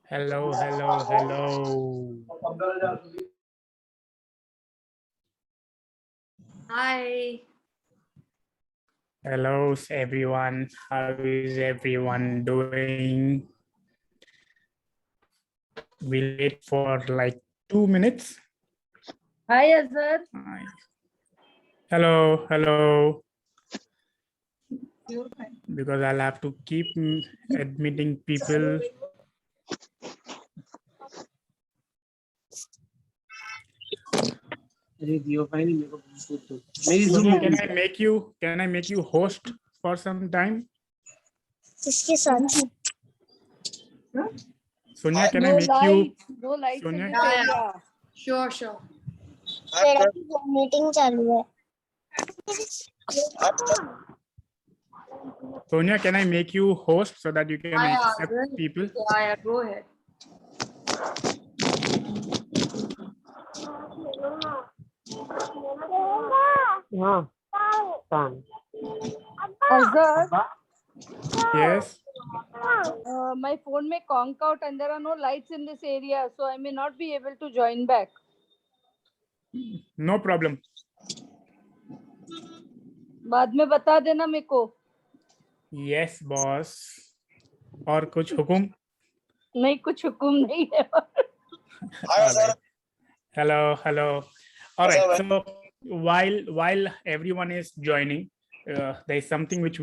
Hello, hello, hello. Hi. Hello, everyone. How is everyone doing? We'll wait for like 2 minutes. Hi, Azhar. Hi. Hello, hello. Because I'll have to keep admitting people. Sonia, can I make you host for some time? Sonia, can I make you? No lights in Sonia? this area. Sure, sure. Meeting चालू है. Sonia, can I make you host so that you can accept people? Yeah, go ahead. Azhar, Yes. my phone may conk out and there are no lights in this area, so I may not be able to join back. No problem. बाद में बता देना मेरे को. Yes, boss. और कुछ हुकुम? नहीं, कुछ हुकुम नहीं है. All right. Hello, hello. All right. So while everyone is joining, there is something which.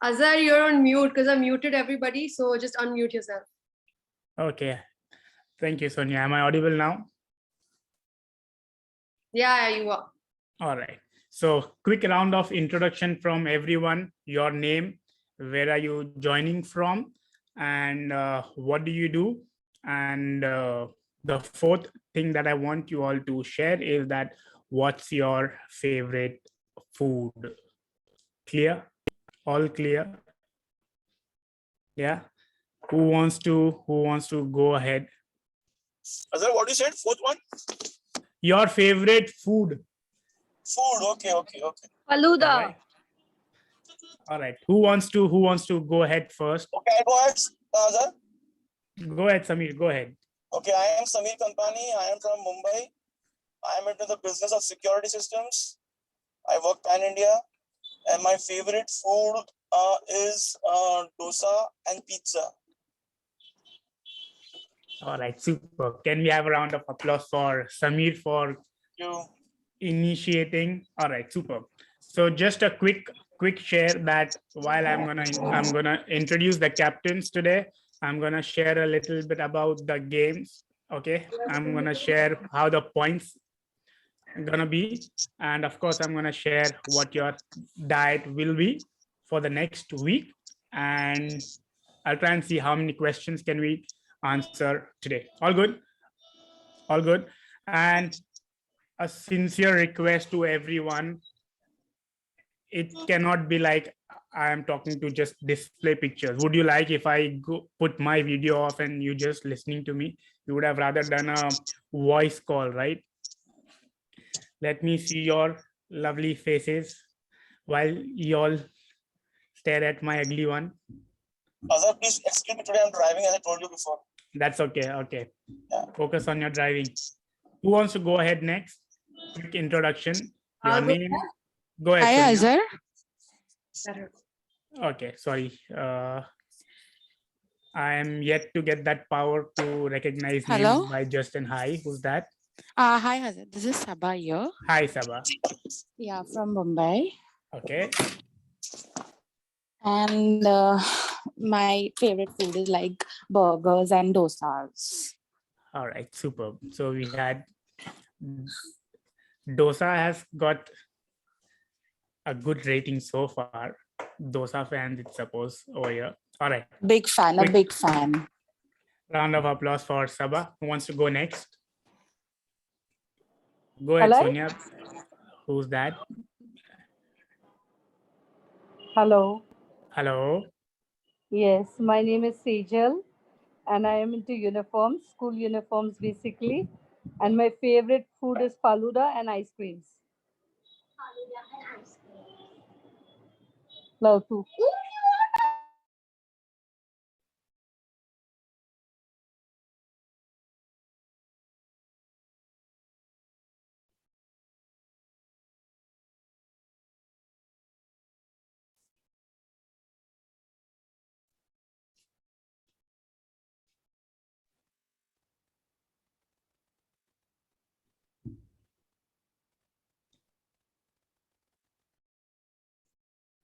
Azhar, you're on mute because I muted everybody, so just unmute yourself. Okay. Thank you, Sonia. Am I audible now? Yeah, you are. All right. So quick round of introduction from everyone. Your name, where are you joining from, and what do you do? And the fourth thing that I want you all to share is that what's your favorite food? Clear? All clear? Yeah. Who wants to go ahead? Azhar, what you said? Fourth one? Your favorite food. Food. Okay. Faluda. All right. All right. Who wants to go ahead first? Okay, I go ahead, Azhar. Go ahead, Samir. Go ahead. Okay, I am Samir Kampani. I am from Mumbai. I am into the business of security systems. I work pan India, and my favorite food is dosa and pizza. All right, super. Can we have a round of applause for Samir for initiating? All right, super. So just a quick share that while I'm gonna introduce the captains today, I'm gonna share a little bit about the games. Okay, I'm gonna share how the points are gonna be, and of course I'm gonna share what your diet will be for the next week, and I'll try and see how many questions can we answer today. All good? All good. And a sincere request to everyone. It cannot be like I am talking to just display pictures. Would you like if I go put my video off and you just listening to me? You would have rather done a voice call, right? Let me see your lovely faces while you all stare at my ugly one. Azhar, please excuse me today. I'm driving, as I told you before. That's okay. Okay. Yeah. Focus on your driving. Who wants to go ahead next? Quick introduction. Your name. Go ahead. Hi, Sonia. Azhar. Okay. Sorry. I am yet to get that power to recognize Hello? names by Justin. Hi. Who's that? Hi, Azhar. This is Sabah here. Hi, Sabah. Yeah, from Mumbai. Okay. And my favorite food is like burgers and dosas. All right. Superb. So we had dosa has got a good rating so far. Dosa fans, it's suppose over here. All right. Big fan, a big fan. Round of applause for Sabah. Who wants to go next? Go ahead, Hello? Sonia. Who's that? Hello. Hello. Yes, my name is Sejal and I am into uniforms, school uniforms basically. And my favorite food is faluda and ice creams. Love too.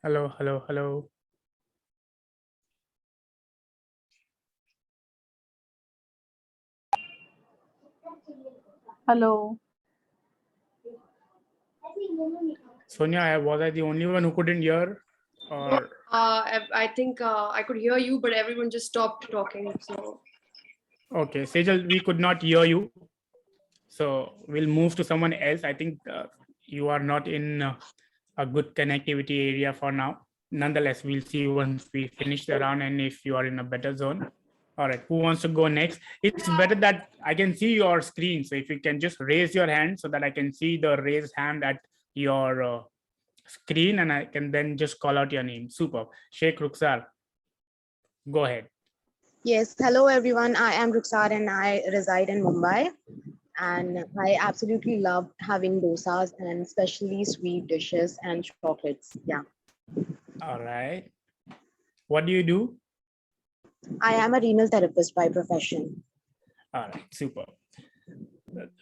Hello. Hello. Hello. Hello. Sonia, was I the only one who couldn't hear? Or I think I could hear you, but everyone just stopped talking. So okay, Sejal, we could not hear you. So we'll move to someone else. I think you are not in a good connectivity area for now. Nonetheless, we'll see once we finish the round and if you are in a better zone. All right, who wants to go next? It's better that I can see your screen. So if you can just raise your hand so that I can see the raised hand at your screen and I can then just call out your name. Super. Sheikh Ruksar, go ahead. Yes, hello everyone. I am Ruksar and I reside in Mumbai. And I absolutely love having dosas and especially sweet dishes and chocolates. Yeah, All right. What do you do? I am a renal therapist by profession. All right, super.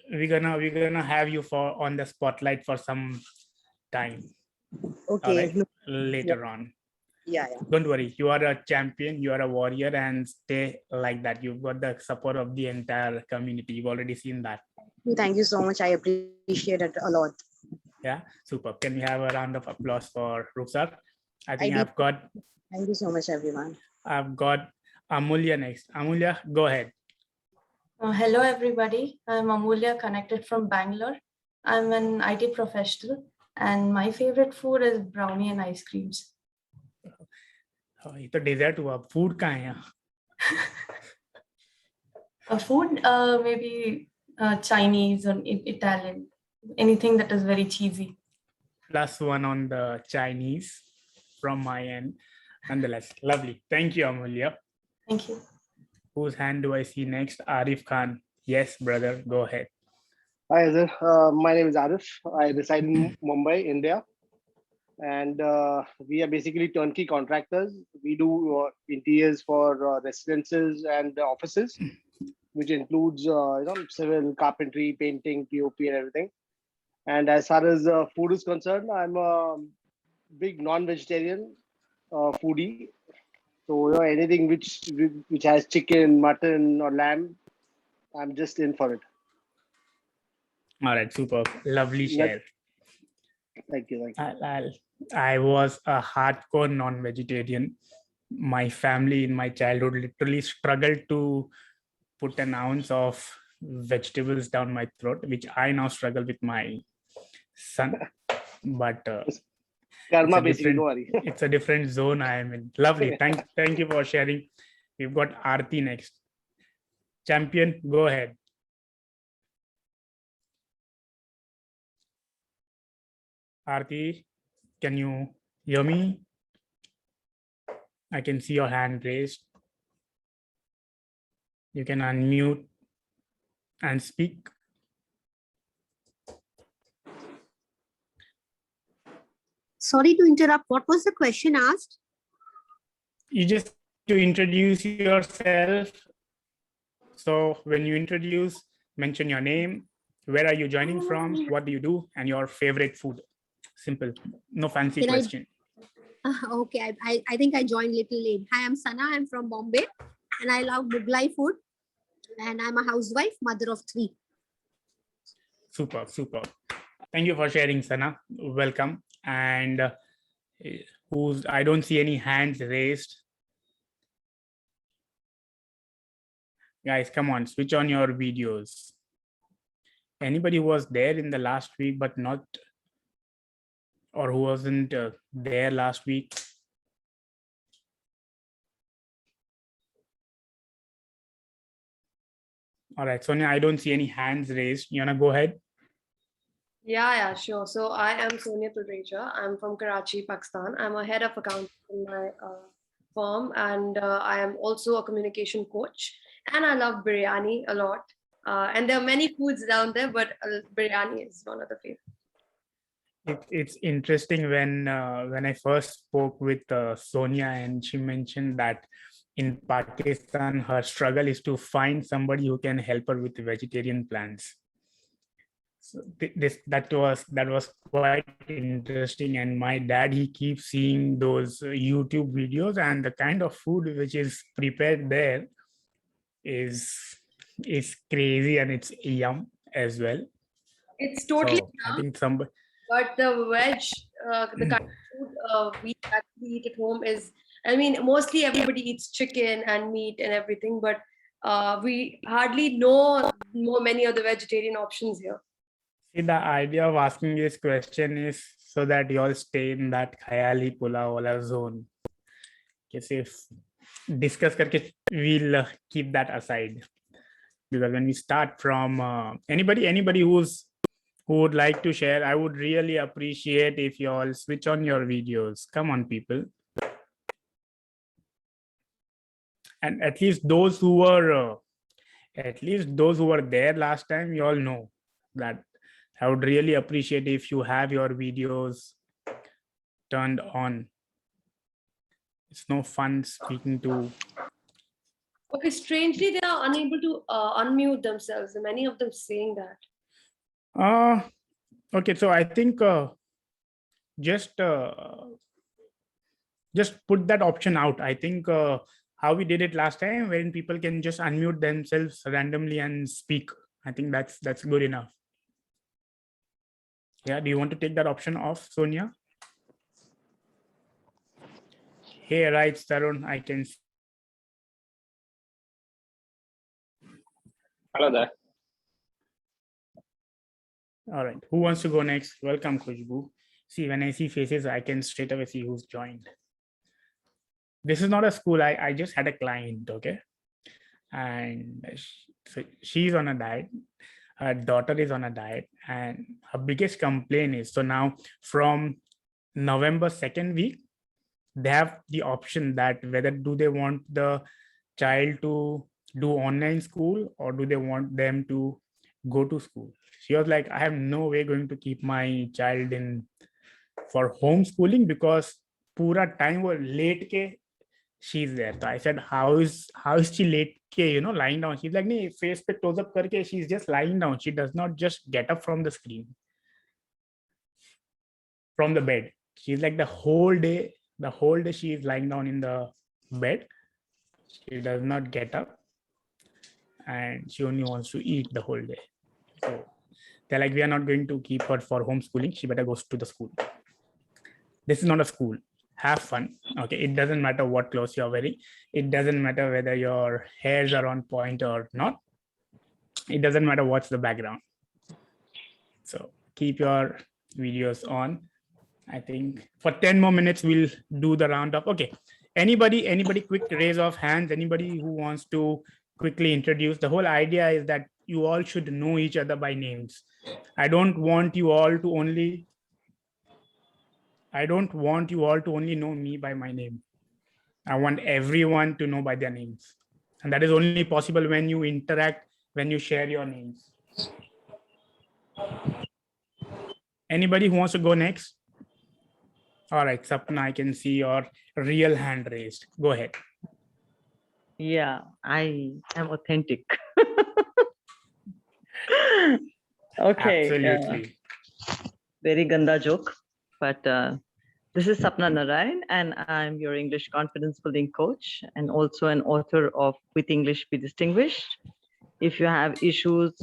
We're gonna have you for on the spotlight for some time. All Okay. right, later on. Yeah. Don't worry, you are a champion, you are a warrior, and stay like that. You've got the support of the entire community. You've already seen that. Thank you so much. I appreciate it a lot. Yeah, super. Can we have a round of applause for Ruksar? I think do. I've got Thank you so much, everyone. Amulya next. Amulya, go ahead. Hello, everybody. I'm Amulya, connected from Bangalore. I'm an IT professional, and my favorite food is brownie and ice creams. ये तो desert हुआ, food कहाँ है यहाँ? Food, maybe Chinese or Italian, anything that is very cheesy. +1 on the Chinese from my end. Nonetheless, lovely. Thank you, Amulya. Thank you. Whose hand do I see next? Arif Khan. Yes, brother, go ahead. Hi, sir. My name is Arif. I reside in Mumbai, India. And we are basically turnkey contractors. We do interiors for residences and offices, which includes civil, carpentry, painting, POP, and everything. And as far as food is concerned, I'm a big non-vegetarian foodie. So anything which has chicken, mutton, or lamb, I'm just in for it. All right, super. Lovely share. Thank you. I was a hardcore non-vegetarian. My family in my childhood literally struggled to put an ounce of vegetables down my throat, which I now struggle with my son. But Karma, basically, don't worry. It's a different zone I am in. Lovely. Thank you for sharing. We've got Aarti next. Champion, go ahead. Aarti, can you hear me? I can see your hand raised. You can unmute and speak. Sorry to interrupt. What was the question asked? You just to introduce yourself. So when you introduce, mention your name, where are you joining from, what do you do, and your favorite food. Simple, no fancy question. Okay, I think I joined little late. Hi, I'm Sana. I'm from Bombay, and I love Mughlai food. And I'm a housewife, mother of 3. Super. Thank you for sharing, Sana. Welcome. And I don't see any hands raised. Guys, come on, switch on your videos. Anybody who was there in the last week but not, or who wasn't there last week, All right, Sonia, I don't see any hands raised. You wanna go ahead? Yeah, sure. So I am Sonia Tudreja. I'm from Karachi, Pakistan. I'm a head of accounting in my firm, and I am also a communication coach. And I love biryani a lot. And there are many foods down there, but biryani is one of the favorites. It's interesting when I first spoke with Sonia, and she mentioned that in Pakistan her struggle is to find somebody who can help her with vegetarian plans. So that was quite interesting. And my dad, he keeps seeing those YouTube videos, and the kind of food which is prepared there is crazy, and it's yum as well. It's totally So I think somebody. but the veg, the kind of food we actually eat at home is, I mean, mostly everybody eats chicken and meat and everything, but we hardly know many of the vegetarian options here. See, the idea of asking this question is so that you all stay in that khayali pulao wala zone. Because if discuss karke, we'll keep that aside. Because when we start from anybody who would like to share, I would really appreciate if you all switch on your videos. Come on, people. And at least those who were there last time, you all know that I would really appreciate if you have your videos turned on. It's no fun speaking to. Okay, strangely, they are unable to unmute themselves. Many of them saying that. Okay, so I think just put that option out. I think how we did it last time, when people can just unmute themselves randomly and speak. I think that's good enough. Yeah, do you want to take that option off, Sonia? Hey, right, Tarun, I can. Hello there. All right, who wants to go next? Welcome, Khushbu. See, when I see faces, I can straight away see who's joined. This is not a school. I just had a client, okay? And so she's on a diet. Her daughter is on a diet, and her biggest complaint is, so now from November 2nd week, they have the option that whether do they want the child to do online school or do they want them to go to school. She was like, I have no way going to keep my child in for homeschooling because pura time was late ke she's there. So I said, how is she late ke, lying down? She's like, nee, face pe close up karke, she's just lying down. She does not just get up from the screen, from the bed. She's like the whole day she is lying down in the bed. She does not get up, and she only wants to eat the whole day. So they're like, we are not going to keep her for homeschooling. She better go to the school. This is not a school. Have fun. Okay, it doesn't matter what clothes you're wearing. It doesn't matter whether your hairs are on point or not. It doesn't matter what's the background. So keep your videos on. I think for 10 more minutes, we'll do the roundup. Okay, anybody quick raise of hands, anybody who wants to quickly introduce. The whole idea is that you all should know each other by names. I don't want you all to only know me by my name. I want everyone to know by their names. And that is only possible when you interact, when you share your names. Anybody who wants to go next? All right, Sapna, I can see your real hand raised. Go ahead. Yeah, I am authentic. Okay. Absolutely. Very ganda joke, but this is Sapna Narayan, and I'm your English confidence building coach and also an author of With English Be Distinguished. If you have issues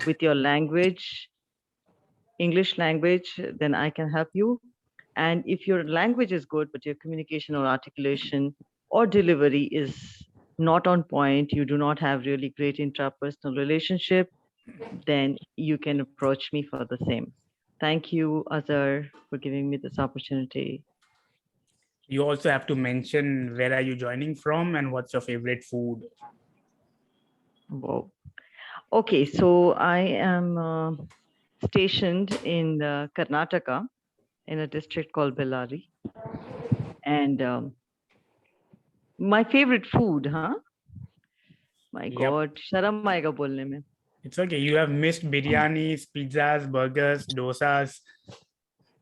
with your language, English language, then I can help you. And if your language is good, but your communication or articulation or delivery is not on point, you do not have really great intrapersonal relationship, then you can approach me for the same. Thank you, Azhar, for giving me this opportunity. You also have to mention where are you joining from and what's your favorite food. Whoa. Okay, so I am stationed in Karnataka in a district called Bellary. And my favorite food, huh? My Yep. God, sharam aayega bolne mein. It's okay. You have missed biryanis, pizzas, burgers, dosas,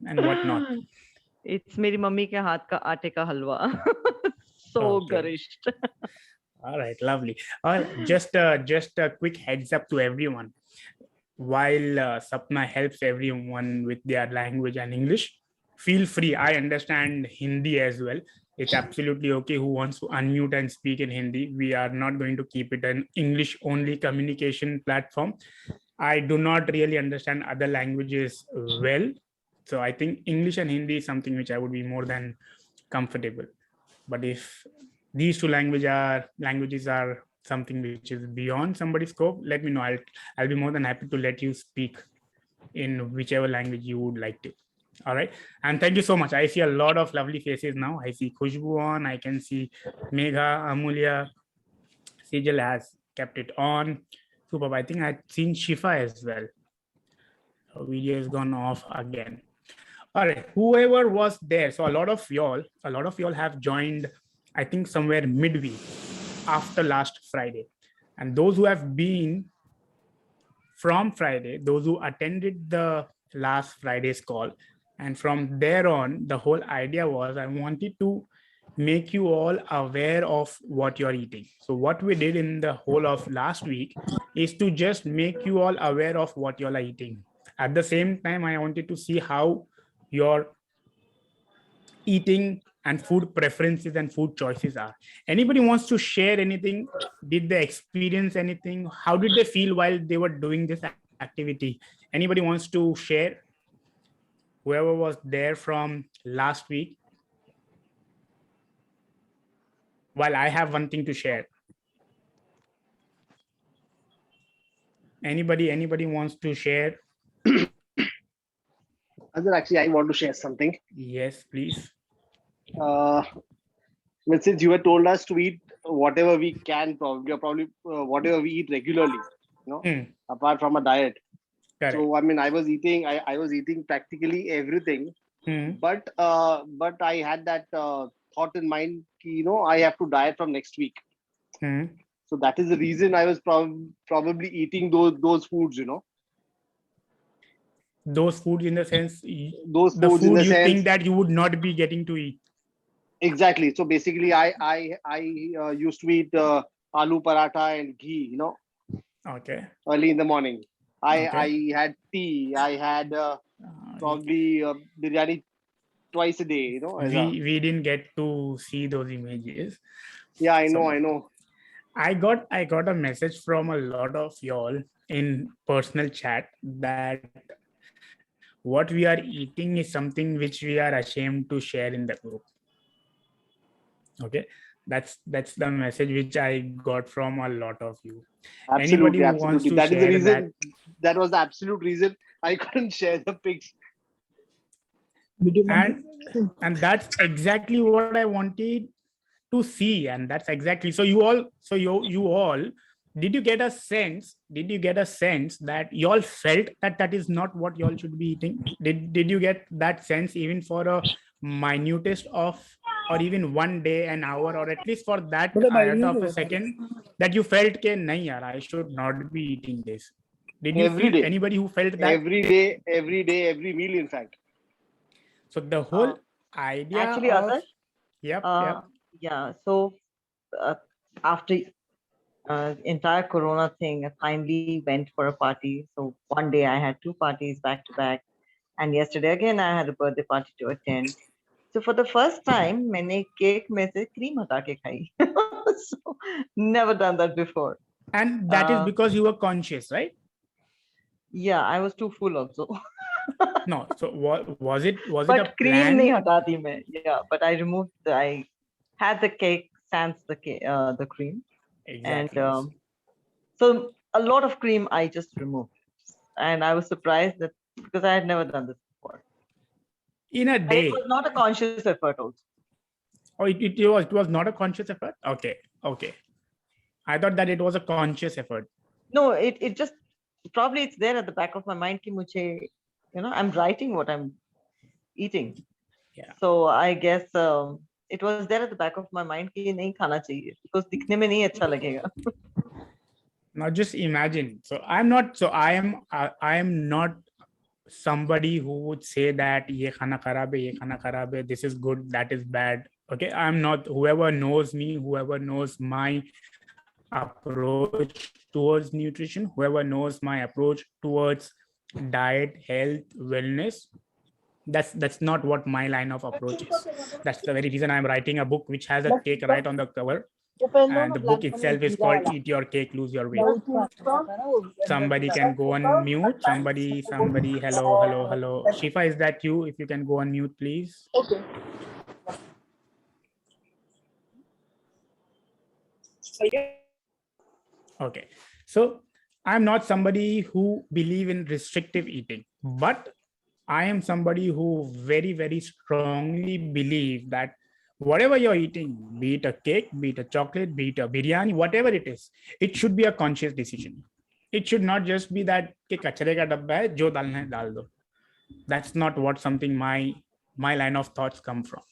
and whatnot. It's मेरी mummy के हाथ का आटे का हलवा. So Okay. garisht. All right, lovely. Just a quick heads up to everyone. While Sapna helps everyone with their language and English, feel free. I understand Hindi as well. It's absolutely okay who wants to unmute and speak in Hindi. We are not going to keep it an English only communication platform. I do not really understand other languages well. So I think English and Hindi is something which I would be more than comfortable. But if these two languages are something which is beyond somebody's scope, let me know. I'll be more than happy to let you speak in whichever language you would like to. All right. And thank you so much. I see a lot of lovely faces now. I see Khushbu on. I can see Megha, Amulya. Sejal has kept it on. Superb. I think I've seen Shifa as well. Her video has gone off again. All right. Whoever was there. So a lot of y'all have joined, I think somewhere midweek after last Friday. And those who have been from Friday, those who attended the last Friday's call, and from there on, the whole idea was I wanted to make you all aware of what you're eating. So what we did in the whole of last week is to just make you all aware of what you all are eating. At the same time, I wanted to see how your eating and food preferences and food choices are. Anybody wants to share anything? Did they experience anything? How did they feel while they were doing this activity? Anybody wants to share? Whoever was there from last week. While I have one thing to share. Anybody wants to share? Actually, I want to share something. Yes, please. Since you had told us to eat whatever we can, probably whatever we eat regularly, apart from a diet. Correct. So I mean, I was eating practically everything, but I had that thought in mind, I have to diet from next week. So that is the reason I was probably eating those foods, Those foods in the sense, those the foods food in the you sense, think that you would not be getting to eat. Exactly. So basically, I used to eat aloo paratha and ghee, Okay. early in the morning. Okay. I had tea. I had probably biryani twice a day, We didn't get to see those images. Yeah, I So- know. I got a message from a lot of y'all in personal chat that what we are eating is something which we are ashamed to share in the group. Okay, that's the message which I got from a lot of you. Anybody Absolutely, who wants absolutely. to That is the share reason. That was the absolute reason I couldn't share the pics. and that's exactly what I wanted to see, and that's exactly you all did you get a sense that you all felt that is not what you all should be eating? Did you get that sense even for a minutest of, or even 1 day, an hour, or at least for that iota of a second that you felt ke nahi yaar, I should not be eating this? Did you Every feel day. anybody who felt that? Every day, every meal, in fact. So the whole idea Actually, of Adarsh, yep. yeah. So after entire Corona thing, I finally went for a party. So one day I had 2 parties back to back, and yesterday again I had a birthday party to attend. So for the first time, मैंने cake में से cream हटा के खाई. So never done that before. And that is because you were conscious, right? Yeah, I was too full also. No, so was it But a cream plan? नहीं हटाती मैं. Yeah, but I had the cake sans the cream. Exactly. And so a lot of cream I just removed, and I was surprised that because I had never done this before. In a And day. it was not a conscious effort also. Oh, it was not a conscious effort. Okay. I thought that it was a conscious effort. No, it just probably it's there at the back of my mind ki mujhe, I'm writing what I'm eating. Yeah. So I guess it was there at the back of my mind ki nahi khana chahiye because dikhne mein nahi acha lagega. Now just imagine. So I am not somebody who would say that ye khana kharab hai, ye khana kharab hai, this is good, that is bad. Okay, I'm not. Whoever knows me, whoever knows my approach towards nutrition, whoever knows my approach towards diet, health, wellness, that's not what my line of approach is. That's the very reason I'm writing a book which has a cake right on the cover, and the book itself is called Eat Your Cake, Lose Your Weight. Somebody can go on mute. Somebody, hello. Shifa, is that you? If you can go on mute, please. Okay, so I'm not somebody who believe in restrictive eating, but I am somebody who very, very strongly believe that whatever you're eating, be it a cake, be it a chocolate, be it a biryani, whatever it is, it should be a conscious decision. It should not just be that कि कचरे का डब्बा है, जो डालना है डाल दो. That's not what something my line of thoughts come from.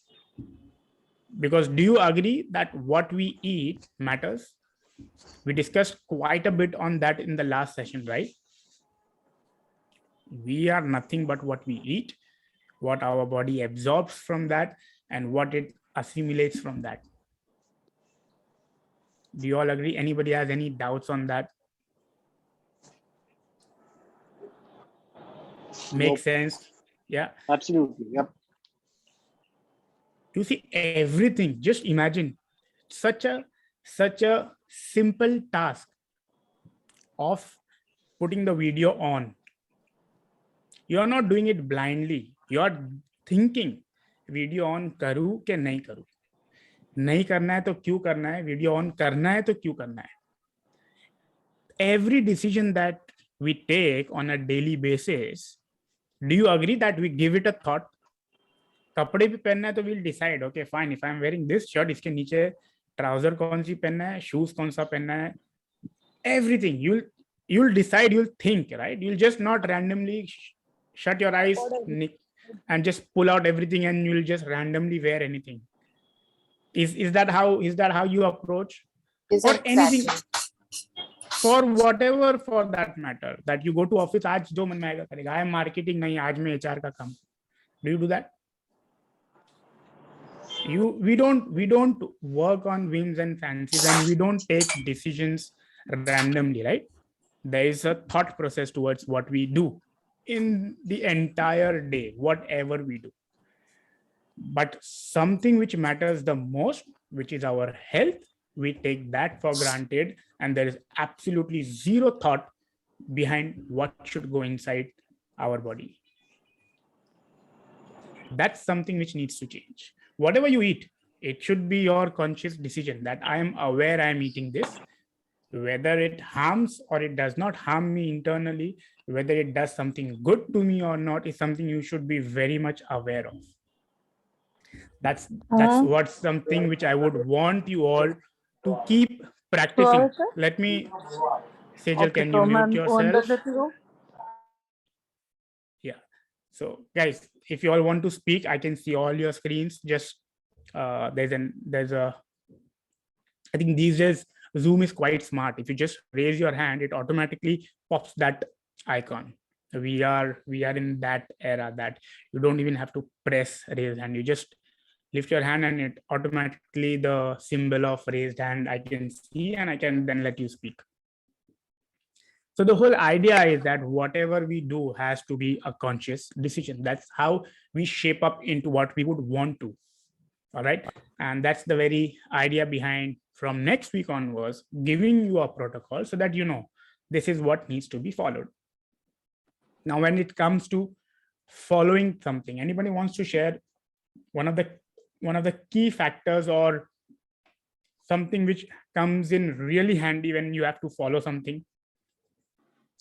Because do you agree that what we eat matters? We discussed quite a bit on that in the last session, right? We are nothing but what we eat, what our body absorbs from that, and what it assimilates from that. Do you all agree? Anybody has any doubts on that? Makes sense? Yeah. Absolutely. Yep. You see everything. Just imagine such a simple task of putting the video on. You are not doing it blindly. You are thinking video on करूं के नहीं करूं. नहीं करना है तो क्यों करना है? Video on करना है तो क्यों करना है? Every decision that we take on a daily basis, do you agree that we give it a thought? कपड़े भी पहनना है तो we'll decide, okay fine, if I'm wearing this shirt, इसके नीचे ट्राउजर कौन सी पहनना है, शूज कौन सा पहनना है, everything you'll decide, you'll think, right? You'll just not randomly shut your eyes and just pull out everything and you'll just randomly wear anything. Is that how you approach? Or anything, for whatever, for that matter, that you go to office, आज जो मन में आएगा करेगा. I am marketing, नहीं आज मैं HR का काम. Do you do that? We don't work on whims and fancies, and we don't take decisions randomly, right? There is a thought process towards what we do in the entire day, whatever we do. But something which matters the most, which is our health, we take that for granted, and there is absolutely zero thought behind what should go inside our body. That's something which needs to change. Whatever you eat, it should be your conscious decision that I am aware I am eating this. Whether it harms or it does not harm me internally, whether it does something good to me or not, is something you should be very much aware of. That's what something which I would want you all to keep practicing. Let me, Sejal, can you mute yourself? Yeah. So guys, if you all want to speak, I can see all your screens. Just I think these days Zoom is quite smart. If you just raise your hand, it automatically pops that icon. We are in that era that you don't even have to press raise hand. You just lift your hand and it automatically, the symbol of raised hand I can see, and I can then let you speak. So the whole idea is that whatever we do has to be a conscious decision. That's how we shape up into what we would want to. All right. And that's the very idea behind, from next week onwards, giving you a protocol so that you know this is what needs to be followed. Now, when it comes to following something, anybody wants to share one of the key factors or something which comes in really handy when you have to follow something?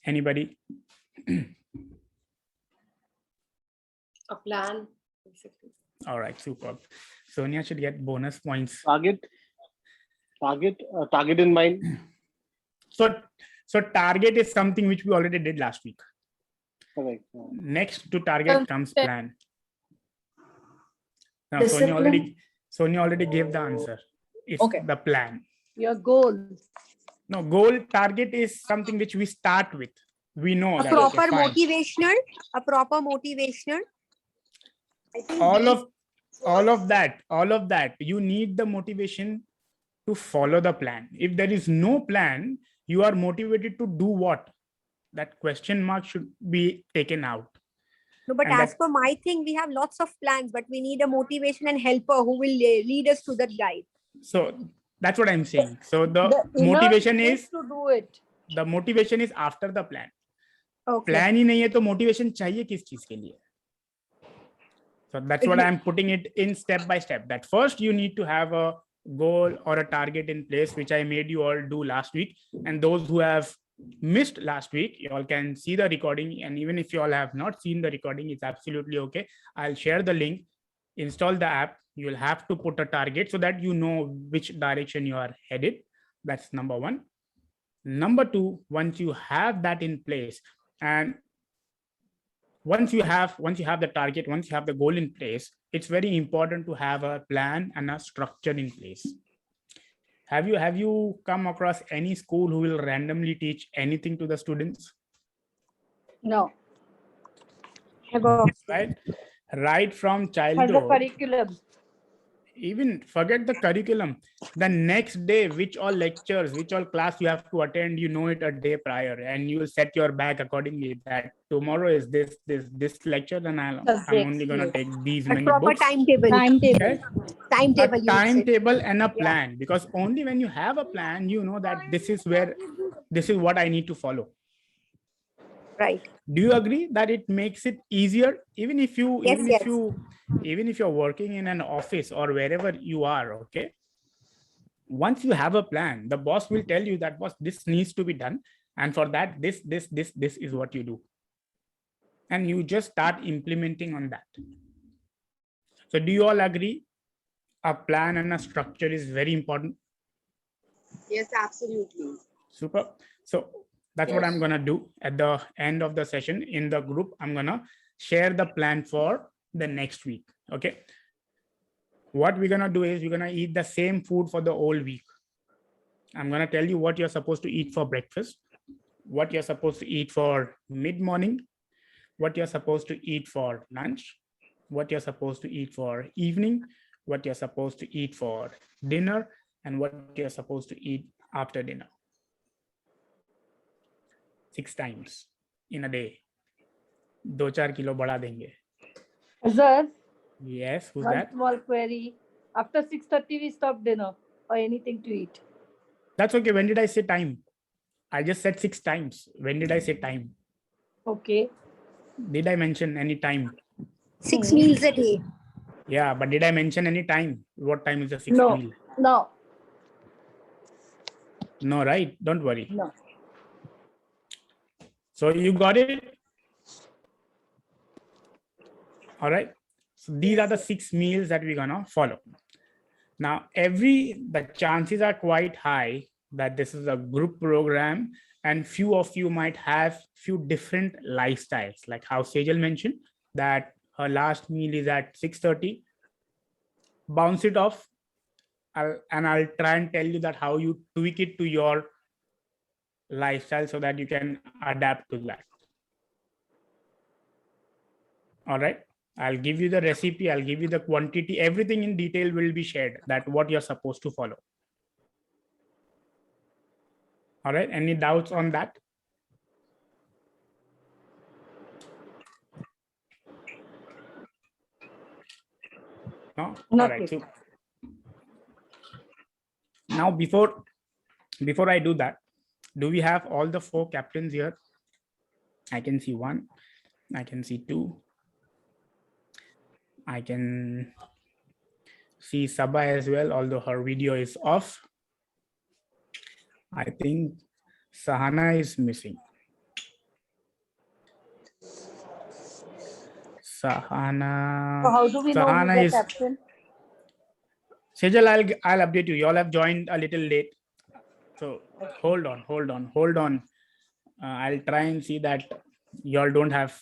Anybody? A plan, basically. All right, superb. Sonia should get bonus points. Target in mind. So So target is something which we already did last week. Correct. Next to target comes plan. Now Discipline. Sonia already gave the answer. It's Okay. the plan. Your goal. No, goal target is something which we start with. We know A that. proper okay, fine. motivational. A proper motivational. I think all of that, you need the motivation to follow the plan. If there is no plan, you are motivated to do what? That question mark should be taken out. no, but And as per my thing, we have lots of plans, but we need a motivation and helper who will lead us to that guide. So that's what I'm saying. So the inner motivation is is to do it. the motivation is after the plan. Okay. Plan ही नहीं है तो motivation चाहिए किस चीज के लिए? So that's what I'm putting it in step by step. That first you need to have a goal or a target in place, which I made you all do last week. And those who have missed last week, you all can see the recording. And even if you all have not seen the recording, it's absolutely okay. I'll share the link. Install the app. You'll have to put a target so that you know which direction you are headed. That's number one. Number two, once you have that in place, and once you have the target, once you have the goal in place, it's very important to have a plan and a structure in place. Have you come across any school who will randomly teach anything to the students? No. Never. Right from Has a childhood, curriculum. even forget the curriculum. The next day, which all lectures, which all class you have to attend, you know it a day prior, and you will set your bag accordingly. That tomorrow is this lecture, and I'm only gonna take these A many proper books. timetable. Okay? Timetable. A you would say. timetable and a plan, because only when you have a plan, you know that this is what I need to follow. Right. Do you agree that it makes it easier, even if you're working in an office or wherever you are? Okay, once you have a plan, the boss will tell you that, boss, this needs to be done, and for that this is what you do, and you just start implementing on that. So do you all agree a plan and a structure is very important? Yes, absolutely. Super. So that's what I'm gonna do at the end of the session in the group. I'm gonna share the plan for the next week. Okay. What we're gonna do is we're gonna eat the same food for the whole week. I'm gonna tell you what you're supposed to eat for breakfast, what you're supposed to eat for mid-morning, what you're supposed to eat for lunch, what you're supposed to eat for evening, what you're supposed to eat for dinner, and what you're supposed to eat after dinner. 6 times in a day. 2-4 kilo बढ़ा देंगे. Sir, Yes, who's one that? small query. After 6:30, we stop dinner or anything to eat. That's okay. When did I say time? I just said 6 times. When did I say time? Okay. Did I mention any time? 6 meals a day. Yeah, but did I mention any time? What time is the 6th No. meal? No. No, right? Don't worry. No. So you got it? All right. So these are the 6 meals that we're gonna follow. Now, the chances are quite high that this is a group program, and few of you might have few different lifestyles, like how Sejal mentioned that her last meal is at 6:30. Bounce it off. I'll try and tell you that how you tweak it to your lifestyle so that you can adapt to that. All right. I'll give you the recipe. I'll give you the quantity. Everything in detail will be shared, that what you're supposed to follow. All right. Any doubts on that? No? All right. So now before I do that, do we have all the 4 captains here? I can see 1. I can see 2. I can see Sabha as well, although her video is off. I think Sahana is missing. Sahana. So how do we know Sahana who's is the captain? Sejal, I'll update you. You all have joined a little late. So hold on. I'll try and see that y'all don't have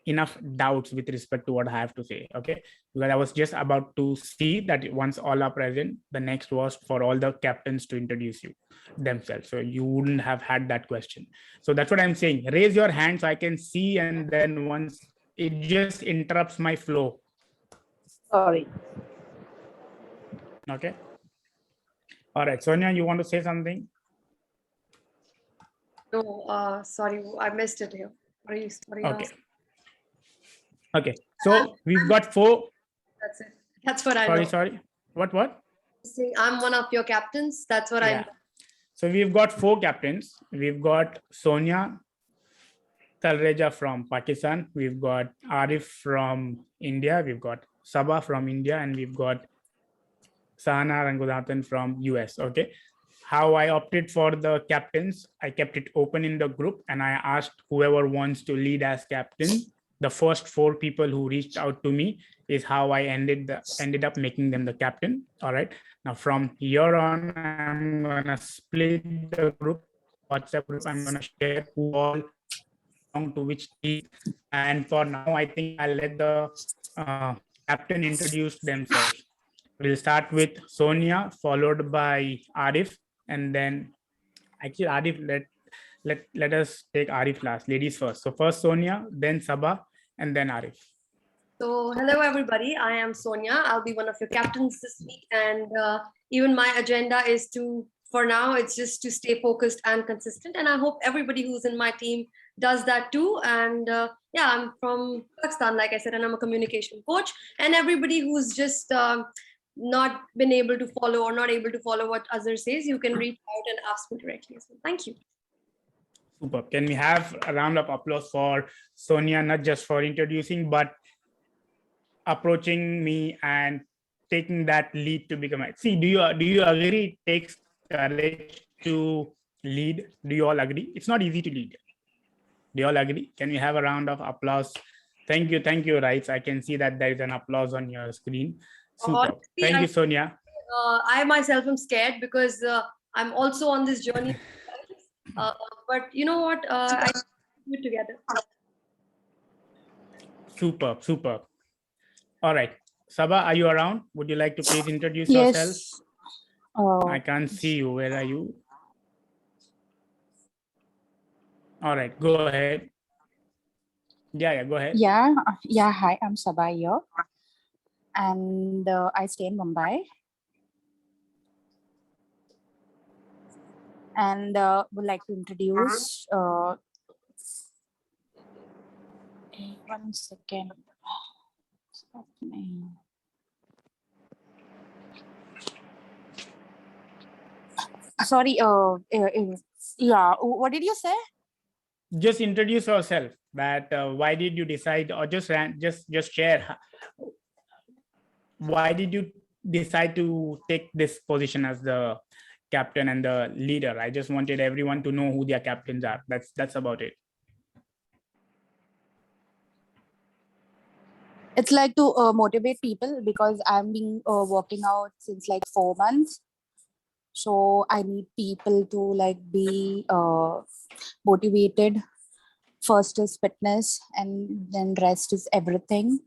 enough doubts with respect to what I have to say. Okay, because I was just about to see that once all are present, the next was for all the captains to introduce you themselves. So you wouldn't have had that question. So that's what I'm saying. Raise your hand so I can see, and then once it just interrupts my flow. Sorry. Okay. All right, Sonia, you want to say something? No, sorry, I missed it here. What are you Okay. asking? Okay. So we've got 4. That's it. That's what I know. Sorry. What? I'm one of your captains. That's what I Yeah. know. So we've got 4 captains. We've got Sonia Talreja from Pakistan. We've got Arif from India. We've got Sabah from India, and we've got Sahana Rangudathan from US. Okay. How I opted for the captains, I kept it open in the group, and I asked whoever wants to lead as captain. The first 4 people who reached out to me is how I ended up making them the captain. All right. Now from here on, I'm gonna split the group, WhatsApp group. I'm gonna share who all belong to which team. And for now, I think I'll let the captain introduce themselves. We'll start with Sonia, followed by Arif, and then actually Arif, let us take Arif last, ladies first. So first Sonia, then Sabah, and then Arif. So hello, everybody. I am Sonia. I'll be one of your captains this week. And even my agenda is to, for now, it's just to stay focused and consistent. And I hope everybody who's in my team does that too. And yeah, I'm from Pakistan, like I said, and I'm a communication coach. And everybody who's just not been able to follow or not able to follow what Azhar says, you can reach out and ask me directly as well. Thank you. Super. Can we have a round of applause for Sonia, not just for introducing, but approaching me and taking that lead to become a... See, do you agree it takes courage to lead? Do you all agree? It's not easy to lead. Do you all agree? Can we have a round of applause? Thank you, Rights. I can see that there is an applause on your screen. Super. Thank you, Sonia. I myself am scared because I'm also on this journey. But you know what? I do it together. Super. All right. Sabah, are you around? Would you like to please introduce yourself? I can't see you. Where are you? All right, go ahead. Yeah, go ahead. Yeah. Hi, I'm Sabah here, and I stay in Mumbai. And would like to introduce. One second. Sorry. Yeah. What did you say? Just introduce yourself. That why did you decide, or just share? Why did you decide to take this position as the captain and the leader? I just wanted everyone to know who their captains are. That's about it. It's like to motivate people, because I've been working out since like 4 months. So I need people to like be motivated. First is fitness, and then rest is everything.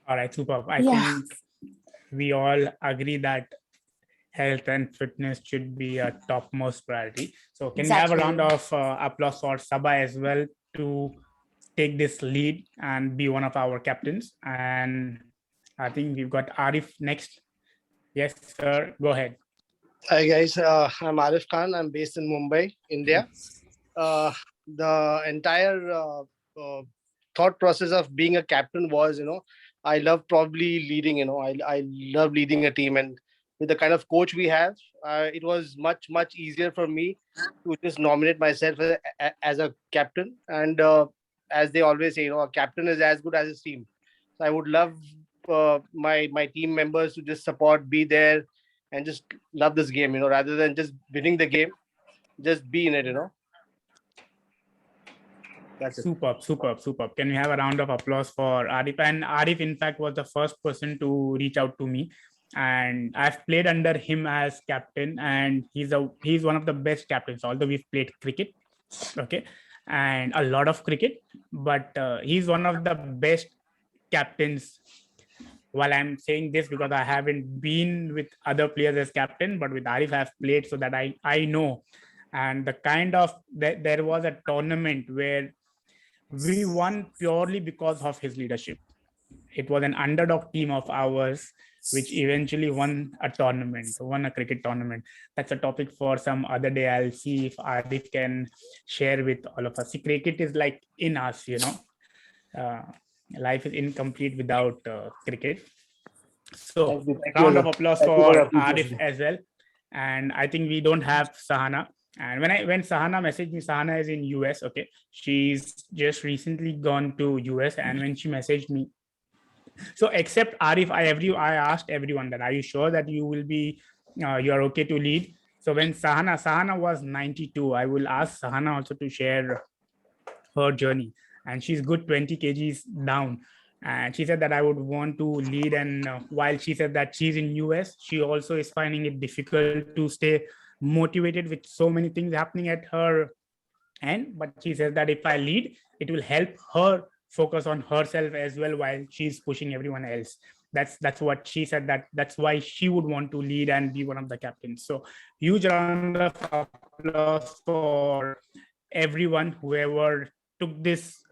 All right, super. I think we all agree that health and fitness should be a topmost priority. So can we have a round of applause for Sabah as well to take this lead and be one of our captains? And I think we've got Arif next. Yes, sir. Go ahead. Hi guys, I'm Arif Khan. I'm based in Mumbai, India. The entire thought process of being a captain was, I love probably leading. I love leading a team, and with the kind of coach we have, it was much easier for me to just nominate myself as a captain. And as they always say, a captain is as good as his team. So I would love my team members to just support, be there, and just love this game, rather than just winning the game, just be in it, That's it. Superb. Can we have a round of applause for Arif? And Arif, in fact, was the first person to reach out to me and I've played under him as captain, and he's one of the best captains. Although we've played cricket, okay, and a lot of cricket, but he's one of the best captains. While I'm saying this because I haven't been with other players as captain, but with Arif I've played, so that I know. And the kind of there was a tournament where we won purely because of his leadership. It was an underdog team of ours which eventually won a cricket tournament. That's a topic for some other day. I'll see if Arif can share with all of us. See, cricket is like in us, life is incomplete without cricket. So round of applause for Arif as well. And I think we don't have Sahana. And when Sahana messaged me, Sahana is in US. Okay, she's just recently gone to US, and when she messaged me, so except Arif, I asked everyone that, are you sure that you will be you're okay to lead? So when Sahana was 92, I will ask Sahana also to share her journey, and she's good 20 kgs down. And she said that I would want to lead. And while she said that she's in US, she also is finding it difficult to stay motivated with so many things happening at her end. But she says that if I lead, it will help her focus on herself as well while she's pushing everyone else. That's what she said, that's why she would want to lead and be one of the captains. So huge round of applause for everyone, whoever took this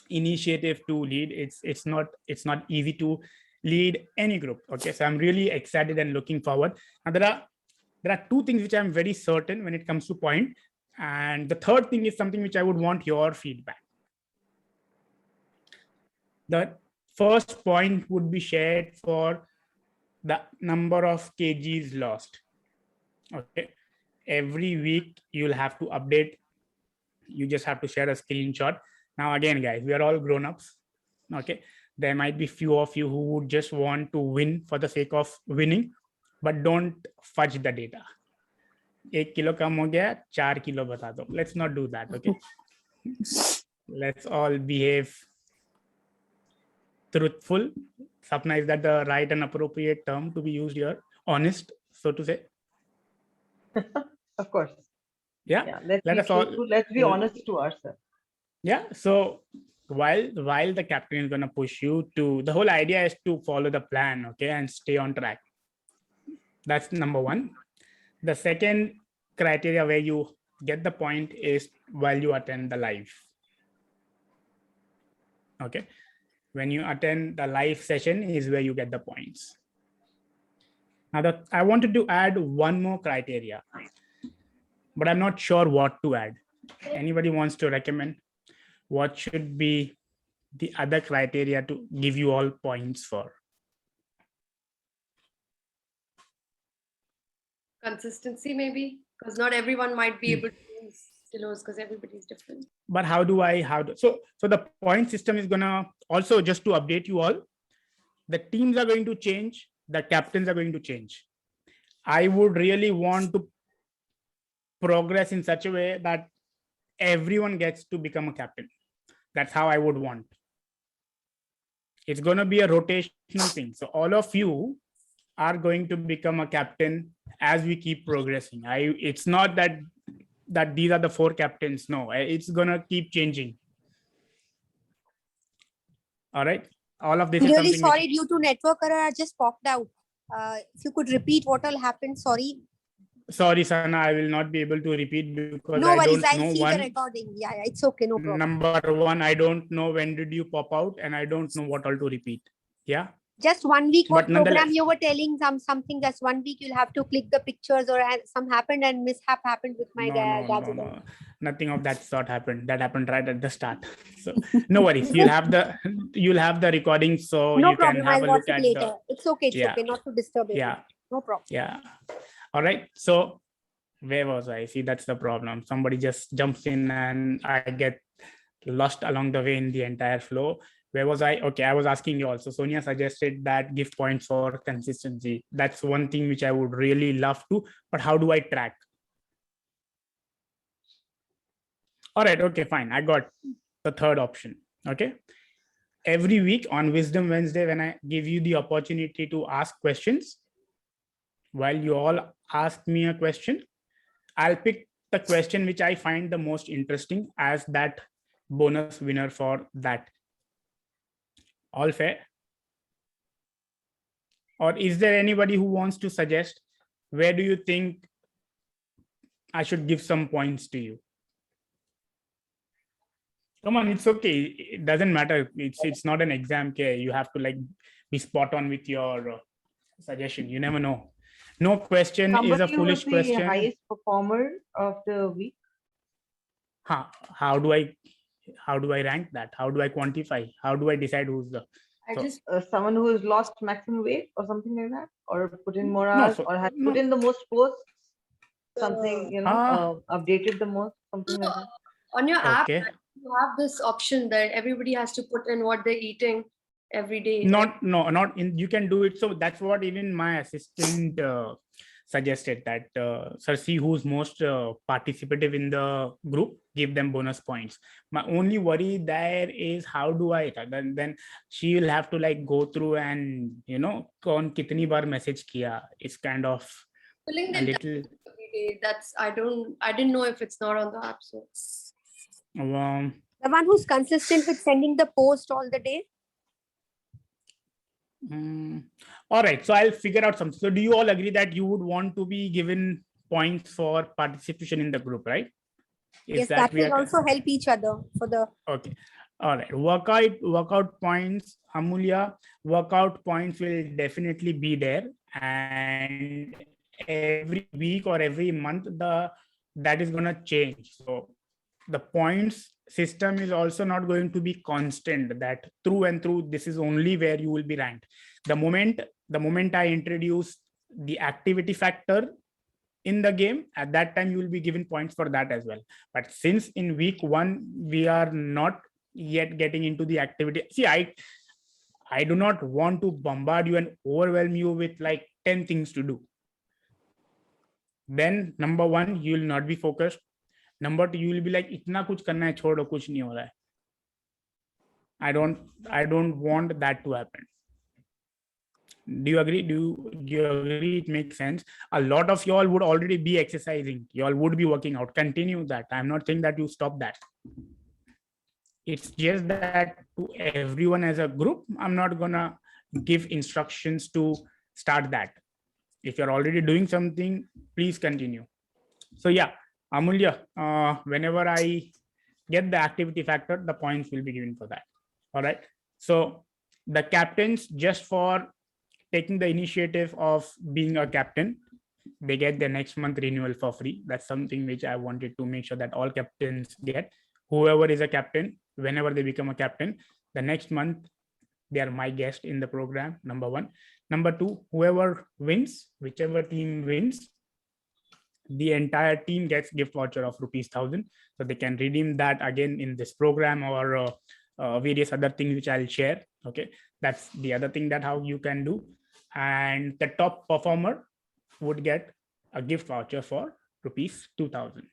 initiative to lead. It's not easy to lead any group. Okay, so I'm really excited and looking forward. And there are two things which I'm very certain when it comes to point, and the third thing is something which I would want your feedback. The first point would be shared for the number of kgs lost. Okay, every week you'll have to update. You just have to share a screenshot. Now again, guys, we are all grown-ups. Okay, there might be few of you who would just want to win for the sake of winning, but don't fudge the data. 1 kilo kam ho gaya, 4 kilo bata do. Let's not do that. Okay, let's all behave truthful. Sapna, is that the right and appropriate term to be used here? Honest, so to say. Of course. Yeah. Let's be honest to ourselves. Yeah. So while the captain is going to push you to, the whole idea is to follow the plan, okay, and stay on track. That's number one. The second criteria where you get the point is while you attend the live. Okay. When you attend the live session is where you get the points. Now I wanted to add one more criteria, but I'm not sure what to add. Anybody wants to recommend what should be the other criteria to give you all points for? Consistency, maybe, because not everyone might be able to use kilos because everybody's different. But so the point system is gonna also, just to update you all, the teams are going to change, the captains are going to change. I would really want to progress in such a way that everyone gets to become a captain. That's how I would want. It's going to be a rotational thing. So all of you are going to become a captain as we keep progressing. It's not that these are the 4 captains. No, it's going to keep changing. All right. All of this I'm is really something sorry, due to network error, I just popped out. If you could repeat what all happened, sorry. Sorry, Sana, I will not be able to repeat because No I worries, don't I'll know see one. the recording. Yeah, it's okay, no problem. Number one, I don't know when did you pop out, and I don't know what all to repeat. Yeah. Just 1 week, what But program nonetheless, you were telling something, just 1 week you'll have to click the pictures, or some happened and mishap happened with my gadget. no. Nothing of that sort happened. That happened right at the start. So no worries. You'll have the recording, so No you problem, can have I'll a watch look it at later. It's okay, Yeah. okay, not to disturb it. Yeah. No problem. Yeah. All right. So where was I? See, that's the problem. Somebody just jumps in and I get lost along the way in the entire flow. Where was I? Okay, I was asking you also. Sonia suggested that give points for consistency. That's one thing which I would really love to, but how do I track? All right, okay, fine. I got the third option. Okay. every week on Wisdom Wednesday, when I give you the opportunity to ask questions, while you all ask me a question, I'll pick the question which I find the most interesting as that bonus winner for that. All fair? Or is there anybody who wants to suggest where do you think I should give some points to you? Come on, it's okay. It doesn't matter. It's not an exam. Okay, you have to like be spot on with your suggestion. You never know. No question is a Somebody foolish who's the question. highest performer of the week. How do I rank that? How do I quantify? How do I decide who's the? Someone who has lost maximum weight or something like that, or put in more No, hours, so- or has no. put in the most posts, something, updated the most, something like that. On your app, Okay. you have this option that everybody has to put in what they're eating every day. Not in, you can do it. So that's what even my assistant suggested, that sir, see who's most participative in the group, give them bonus points. My only worry there is how do I then she will have to like go through and kaun kitni bar message kiya. It's kind of Filling a the little every day. That's I didn't know if it's not on the app. So The one who's consistent with sending the post all the day. all right, so I'll figure out something. So do you all agree that you would want to be given points for participation in the group, right? Yes, that we will are- also help each other for the. Okay. All right. Workout points, Amulya, workout points will definitely be there. And every week or every month, that is going to change. So the points system is also not going to be constant, that through and through, this is only where you will be ranked. The moment I introduce the activity factor in the game, at that time you will be given points for that as well. But since in week 1 we are not yet getting into the activity, see, I do not want to bombard you and overwhelm you with like 10 things to do. Then number 1, you will not be focused. Number 2, you will be like, itna kuch karna hai, chodo, kuch nahi ho raha hai. I don't want that to happen. Do you agree? Do you agree? It makes sense. A lot of y'all would already be exercising. Y'all would be working out. Continue that. I'm not saying that you stop that. It's just that to everyone as a group, I'm not gonna give instructions to start that. If you're already doing something, please continue. So yeah, Amulya, whenever I get the activity factor, the points will be given for that. All right. So the captains, just for taking the initiative of being a captain, they get their next month renewal for free. That's something which I wanted to make sure that all captains get. Whoever is a captain, whenever they become a captain, the next month, they are my guest in the program, number 1. Number 2, whoever wins, whichever team wins, the entire team gets gift voucher of ₹1,000. So they can redeem that again in this program or various other things which I'll share. Okay, that's the other thing that how you can do. And the top performer would get a gift voucher for ₹2,000.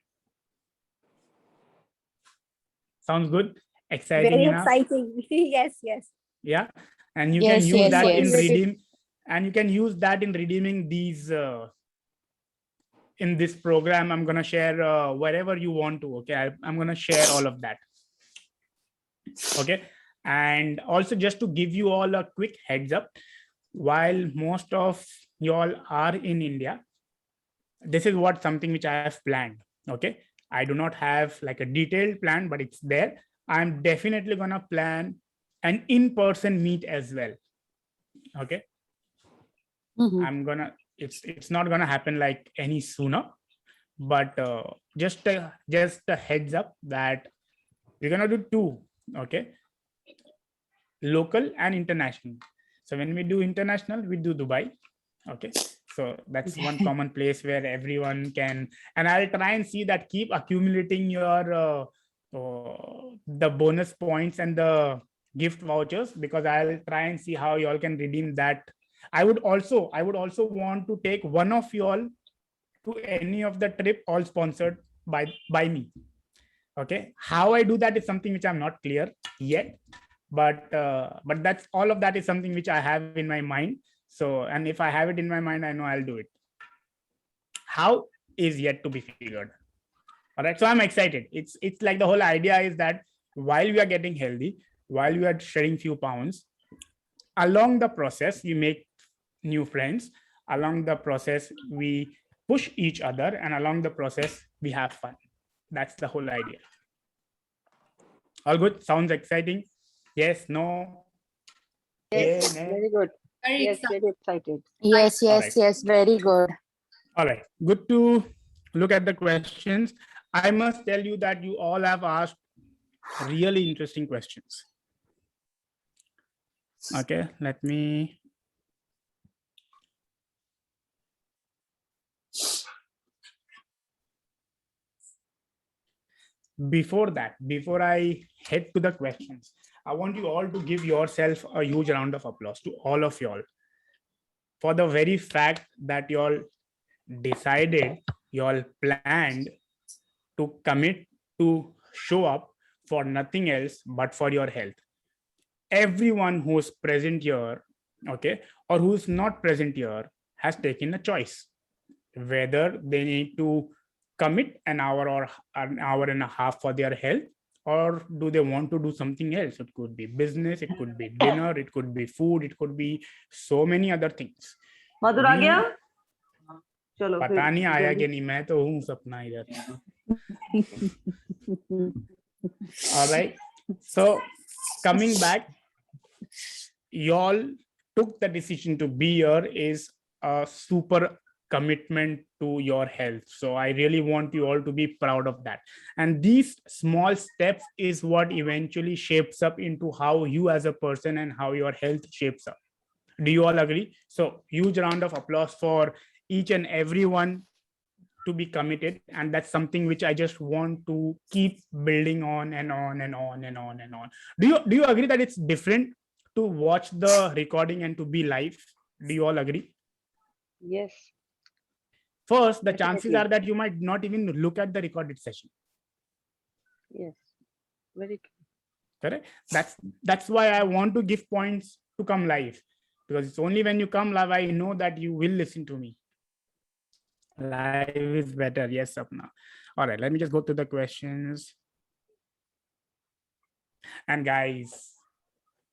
Sounds good? Exciting Very enough? exciting. Yes. Yeah, and you Yes, can use yes, that in yes. redeem, and you can use that in redeeming these in this program. I'm gonna share wherever you want to. Okay, I'm gonna share all of that. Okay, and also just to give you all a quick heads up, while most of y'all are in India, this is what something which I have planned. Okay, I do not have like a detailed plan, but it's there. I'm definitely gonna plan an in-person meet as well. Okay, I'm gonna, it's not gonna happen like any sooner, but just a heads up that we're gonna do 2. Okay, local and international. So when we do international, we do Dubai. Okay, so that's one common place where everyone can, and I'll try and see that keep accumulating your the bonus points and the gift vouchers, because I'll try and see how y'all can redeem that. I would also want to take one of y'all to any of the trip, all sponsored by me. Okay, how I do that is something which I'm not clear yet, but that's all of that is something which I have in my mind. So, and if I have it in my mind, I know I'll do it. How is yet to be figured. All right, so I'm excited. It's like the whole idea is that while we are getting healthy, while we are shedding few pounds, along the process we make new friends, along the process we push each other, and along the process we have fun. That's the whole idea. All good? Sounds exciting? Yes, no? Yes, Yeah, very good. Very Yes, excited. very excited. Yes, All yes, right. yes, very good. All right, good to look at the questions. I must tell you that you all have asked really interesting questions. Okay, let me. Before that, before I head to the questions, I want you all to give yourself a huge round of applause to all of y'all for the very fact that y'all decided, y'all planned to commit to show up for nothing else but for your health. Everyone who's present here, okay, or who's not present here has taken a choice whether they need to commit an hour or an hour and a half for their health, or do they want to do something else. It could be business, it could be dinner, it could be food, it could be so many other things. मधुर आ गया? चलो पता फिर नहीं आया जल्दी। कि नहीं, मैं तो हूँ सपना इधर. All right, so coming back, y'all took the decision to be here is a super commitment to your health. So I really want you all to be proud of that. And these small steps is what eventually shapes up into how you as a person and how your health shapes up. Do you all agree? So huge round of applause for each and everyone to be committed. And that's something which I just want to keep building on and on and on and on and on. Do you agree that it's different to watch the recording and to be live? Do you all agree? Yes. First, the chances Definitely. are that you might not even look at the recorded session. Yes. Very Correct? That's why I want to give points to come live, because it's only when you come live I know that you will listen to me. Live is better. Yes, Sapna. All right, let me just go to the questions. And guys,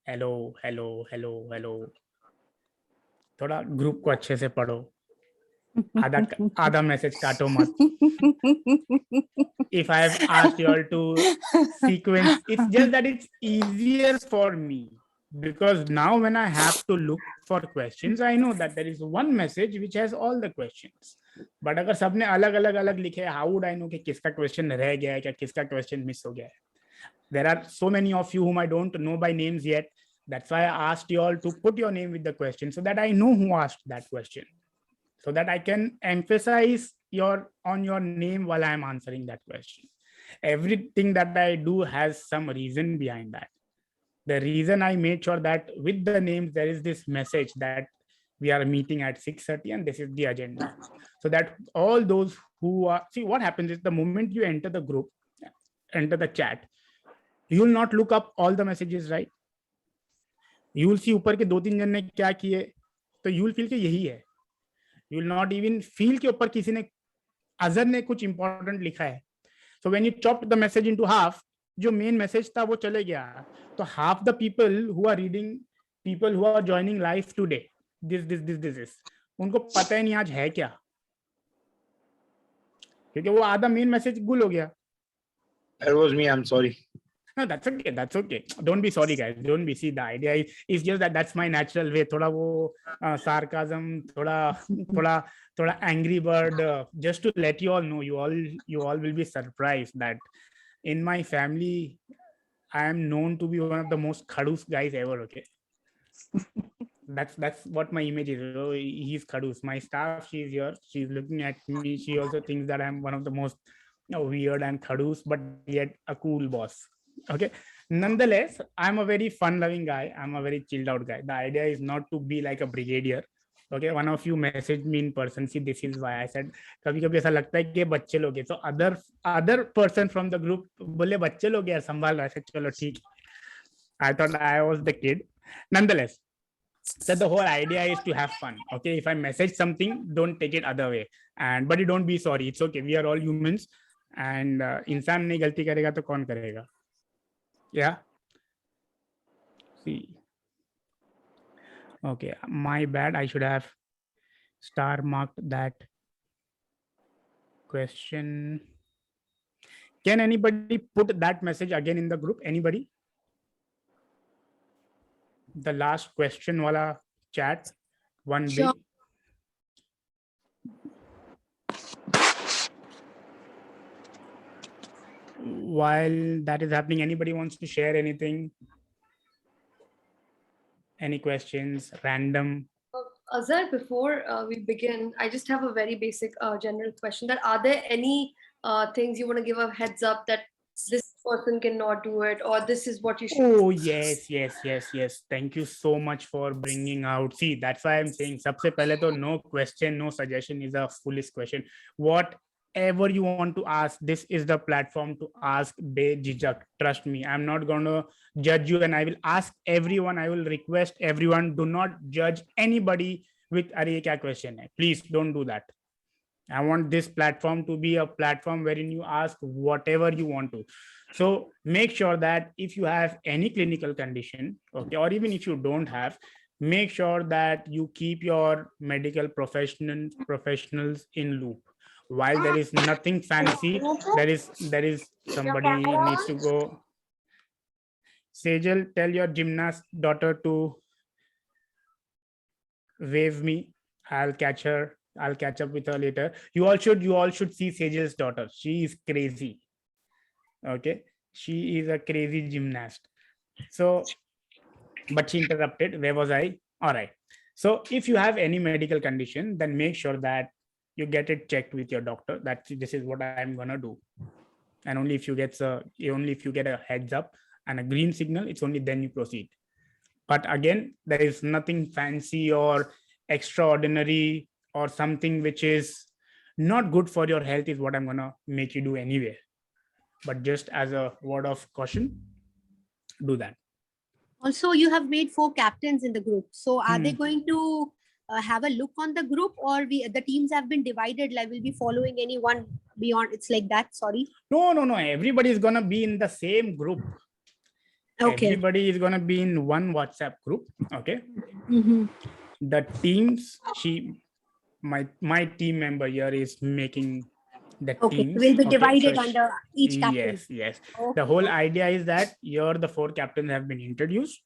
hello. थोड़ा group को अच्छे से पढ़ो. आधा message काटो मत. If I have asked you all to sequence, it's just that it's easier for me, because now when I have to look for questions, I know that there is one message which has all the questions. But अगर सबने अलग लिखे, how would I know कि किसका question रह गया है, क्या किसका question miss हो गया है? There are so many of you whom I don't know by names yet. That's why I asked you all to put your name with the question so that I know who asked that question, so that I can emphasize on your name while I'm answering that question. Everything that I do has some reason behind that. The reason I made sure that with the names there is this message that we are meeting at 6:30 and this is the agenda, so that all those who are, see what happens is the moment you enter the group, enter the chat, you will not look up all the messages, right? You will see ऊपर के 2-3 जन ने क्या किए, तो you will feel कि यही है. You will not even feel कि ऊपर किसी ने अजहर ने कुछ important लिखा है. So when you chopped the message into half, जो main message था वो चले गया. तो half the people who are reading, people who are joining live today, this, उनको पता ही नहीं आज है क्या, क्योंकि वो आधा main message गुल हो गया. That was me. I'm sorry. No, that's okay. That's okay. Don't be sorry, guys. Don't be. See, the idea is just that that's my natural way. थोड़ा वो sarcasm, थोड़ा angry bird. Just to let you all know, you all will be surprised that in my family, I am known to be one of the most khadus guys ever. Okay, that's what my image is. Oh, he's khadus. My staff, she's here. She's looking at me. She also thinks that I'm one of the most weird and khadus, but yet a cool boss. Okay, nonetheless, I'm a very fun-loving guy. I'm a very chilled-out guy. The idea is not to be like a brigadier. Okay, one of you messaged me in person. See, this is why I said कभी-कभी ऐसा लगता है कि बच्चे लोग हैं. So other person from the group बोले बच्चे लोग यार संभाल रहा है. चलो ठीक. I thought I was the kid. Nonetheless, so the whole idea is to have fun. Okay, if I message something, don't take it other way. And but you don't be sorry. It's okay. We are all humans. And इंसान नहीं गलती करेगा तो कौन करेगा? Yeah. See. Okay, my bad. I should have star marked that question. Can anybody put that message again in the group? Anybody? The last question wala chat, 1B. Sure. While that is happening, anybody wants to share anything? Any questions? Random? Azhar, before we begin, I just have a very basic general question that are there any things you want to give a heads up that this person cannot do it or this is what you should Oh, yes. Thank you so much for bringing out. See, that's why I'm saying, sabse pehle to no question, no suggestion is a foolish question. Whatever you want to ask, this is the platform to ask bejijak. Trust me, I'm not going to judge you and I will ask everyone. I will request everyone, do not judge anybody with "Arey ye kya question hai?" Please don't do that. I want this platform to be a platform wherein you ask whatever you want to. So make sure that if you have any clinical condition, okay, or even if you don't have, make sure that you keep your medical professionals in loop. While there is nothing fancy, there is somebody needs to go. Sejal, tell your gymnast daughter to wave me. I'll catch her. I'll catch up with her later. You all should see Sejal's daughter. She is crazy. Okay, she is a crazy gymnast. So, but she interrupted. Where was I? All right. So if you have any medical condition, then make sure that you get it checked with your doctor. That this is what I'm gonna do. And only if you get a heads up and a green signal, it's only then you proceed. But again, there is nothing fancy or extraordinary or something which is not good for your health is what I'm gonna make you do anyway. But just as a word of caution, do that. Also, you have made 4 captains in the group. So are they going to have a look on the group, or the teams have been divided? Like, will be following anyone beyond? It's like that. Sorry. No. Everybody is gonna be in the same group. Okay. Everybody is gonna be in one WhatsApp group. Okay. The teams, my team member here is making the teams. Will be divided under each captain. Yes. Okay. The whole idea is that here the 4 captains have been introduced.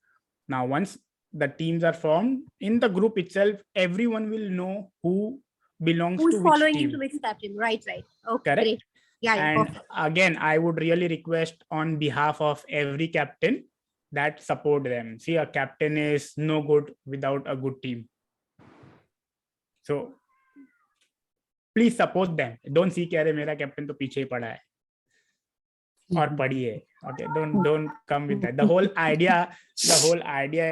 Now, once the teams are formed in the group itself, everyone will know who belongs Who's to which following team. into which captain? Right. Okay. Correct. Great. Yeah. And Perfect. again, I would really request on behalf of every captain that support them. See, a captain is no good without a good team. So please support them. Don't see कि अरे मेरा captain तो पीछे ही पड़ा है और पड़ी है. Okay, don't come with that. The whole idea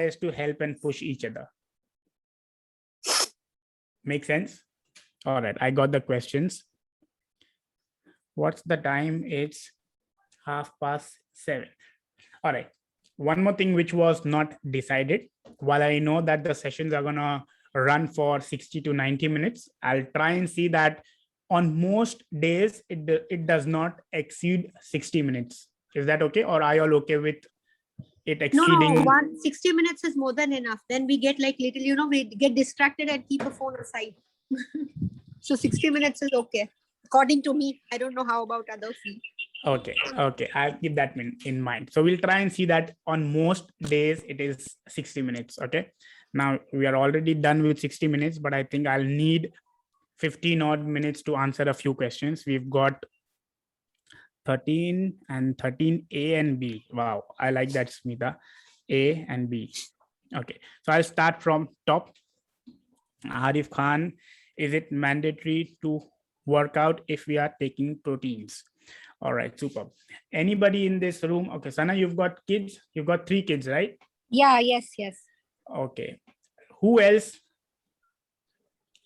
is to help and push each other. Make sense? All right, I got the questions. What's the time? It's 7:30. All right. One more thing which was not decided. While I know that the sessions are gonna run for 60 to 90 minutes, I'll try and see that on most days it does not exceed 60 minutes. Is that okay? Or are you all okay with it exceeding? No, 60 minutes is more than enough. Then we get like little, we get distracted and keep a phone aside. So 60 minutes is okay. According to me, I don't know how about others. Okay, I'll keep that in mind. So we'll try and see that on most days it is 60 minutes. Okay, now we are already done with 60 minutes, but I think I'll need 15 odd minutes to answer a few questions. We've got 13 and 13 A and B. Wow, I like that, Smita. A and B. Okay, so I'll start from top. Arif Khan, is it mandatory to work out if we are taking proteins? All right, super. Anybody in this room? Okay, Sana, you've got kids. You've got 3 kids, right? Yeah, yes. Okay. Who else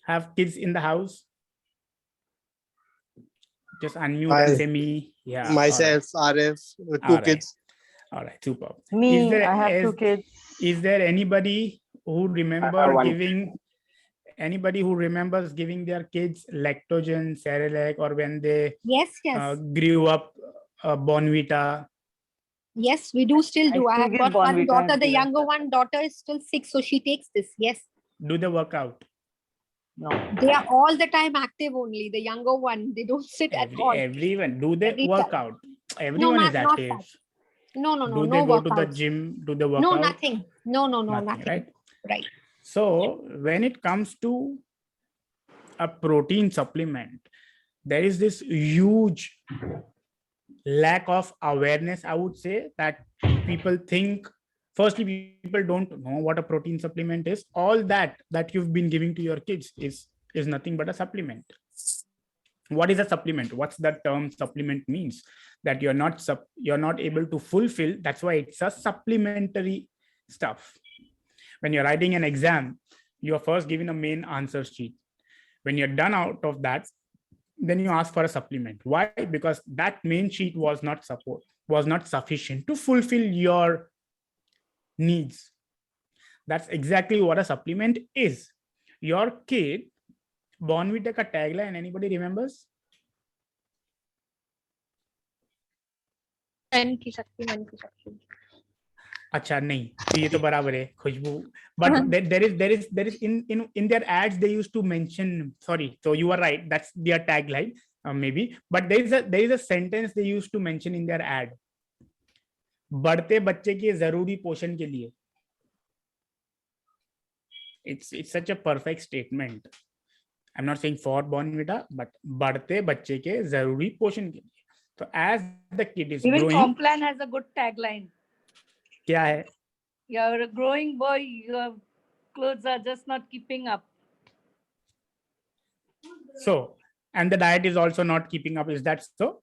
have kids in the house? Just unmute, Semi. Yeah. Myself, Arif, with 2 kids. All right, super. Me, I have 2 kids. Is there anybody who anybody who remembers giving their kids lactogen, Cerelac, or when they Yes. grew up, Bonvita? Yes, we do still do. I still have give got one Bonvita daughter. and The Cerelac. younger one daughter is still 6, so she takes this. Yes. Do they work out? No. They are all the time active only. The younger one, they don't sit at all. Everyone. Do they Every work time. out? Everyone is Not active. that. No, Do they no go to the workouts. gym? Do they work No, out? nothing. No, nothing. Right? Right. So when it comes to a protein supplement, there is this huge lack of awareness, I would say, that people think, firstly, people don't know what a protein supplement is. All that you've been giving to your kids is nothing but a supplement. What is a supplement? What's the term supplement means? That you're not able to fulfill. That's why it's a supplementary stuff. When you're writing an exam, you're first given a main answer sheet. When you're done out of that, then you ask for a supplement. Why? Because that main sheet was not sufficient to fulfill your needs. That's exactly what a supplement is. Your kid, Bonvita ka tagline, anybody remembers? मन की शक्ति. अच्छा नहीं, ये तो बराबर है खुशबू. But there is in their ads they used to mention. Sorry, so you are right. That's their tagline, maybe. But there is a sentence they used to mention in their ad. बढ़ते बच्चे के जरूरी पोषण के लिए. It's such a perfect statement. I'm not saying for Bonvita, but बढ़ते बच्चे के जरूरी पोषण के लिए. So as the kid is Even growing, Complan has a good tagline. क्या है? You're a growing boy, your clothes are just not keeping up. So, and the diet is also not keeping up. Is that so?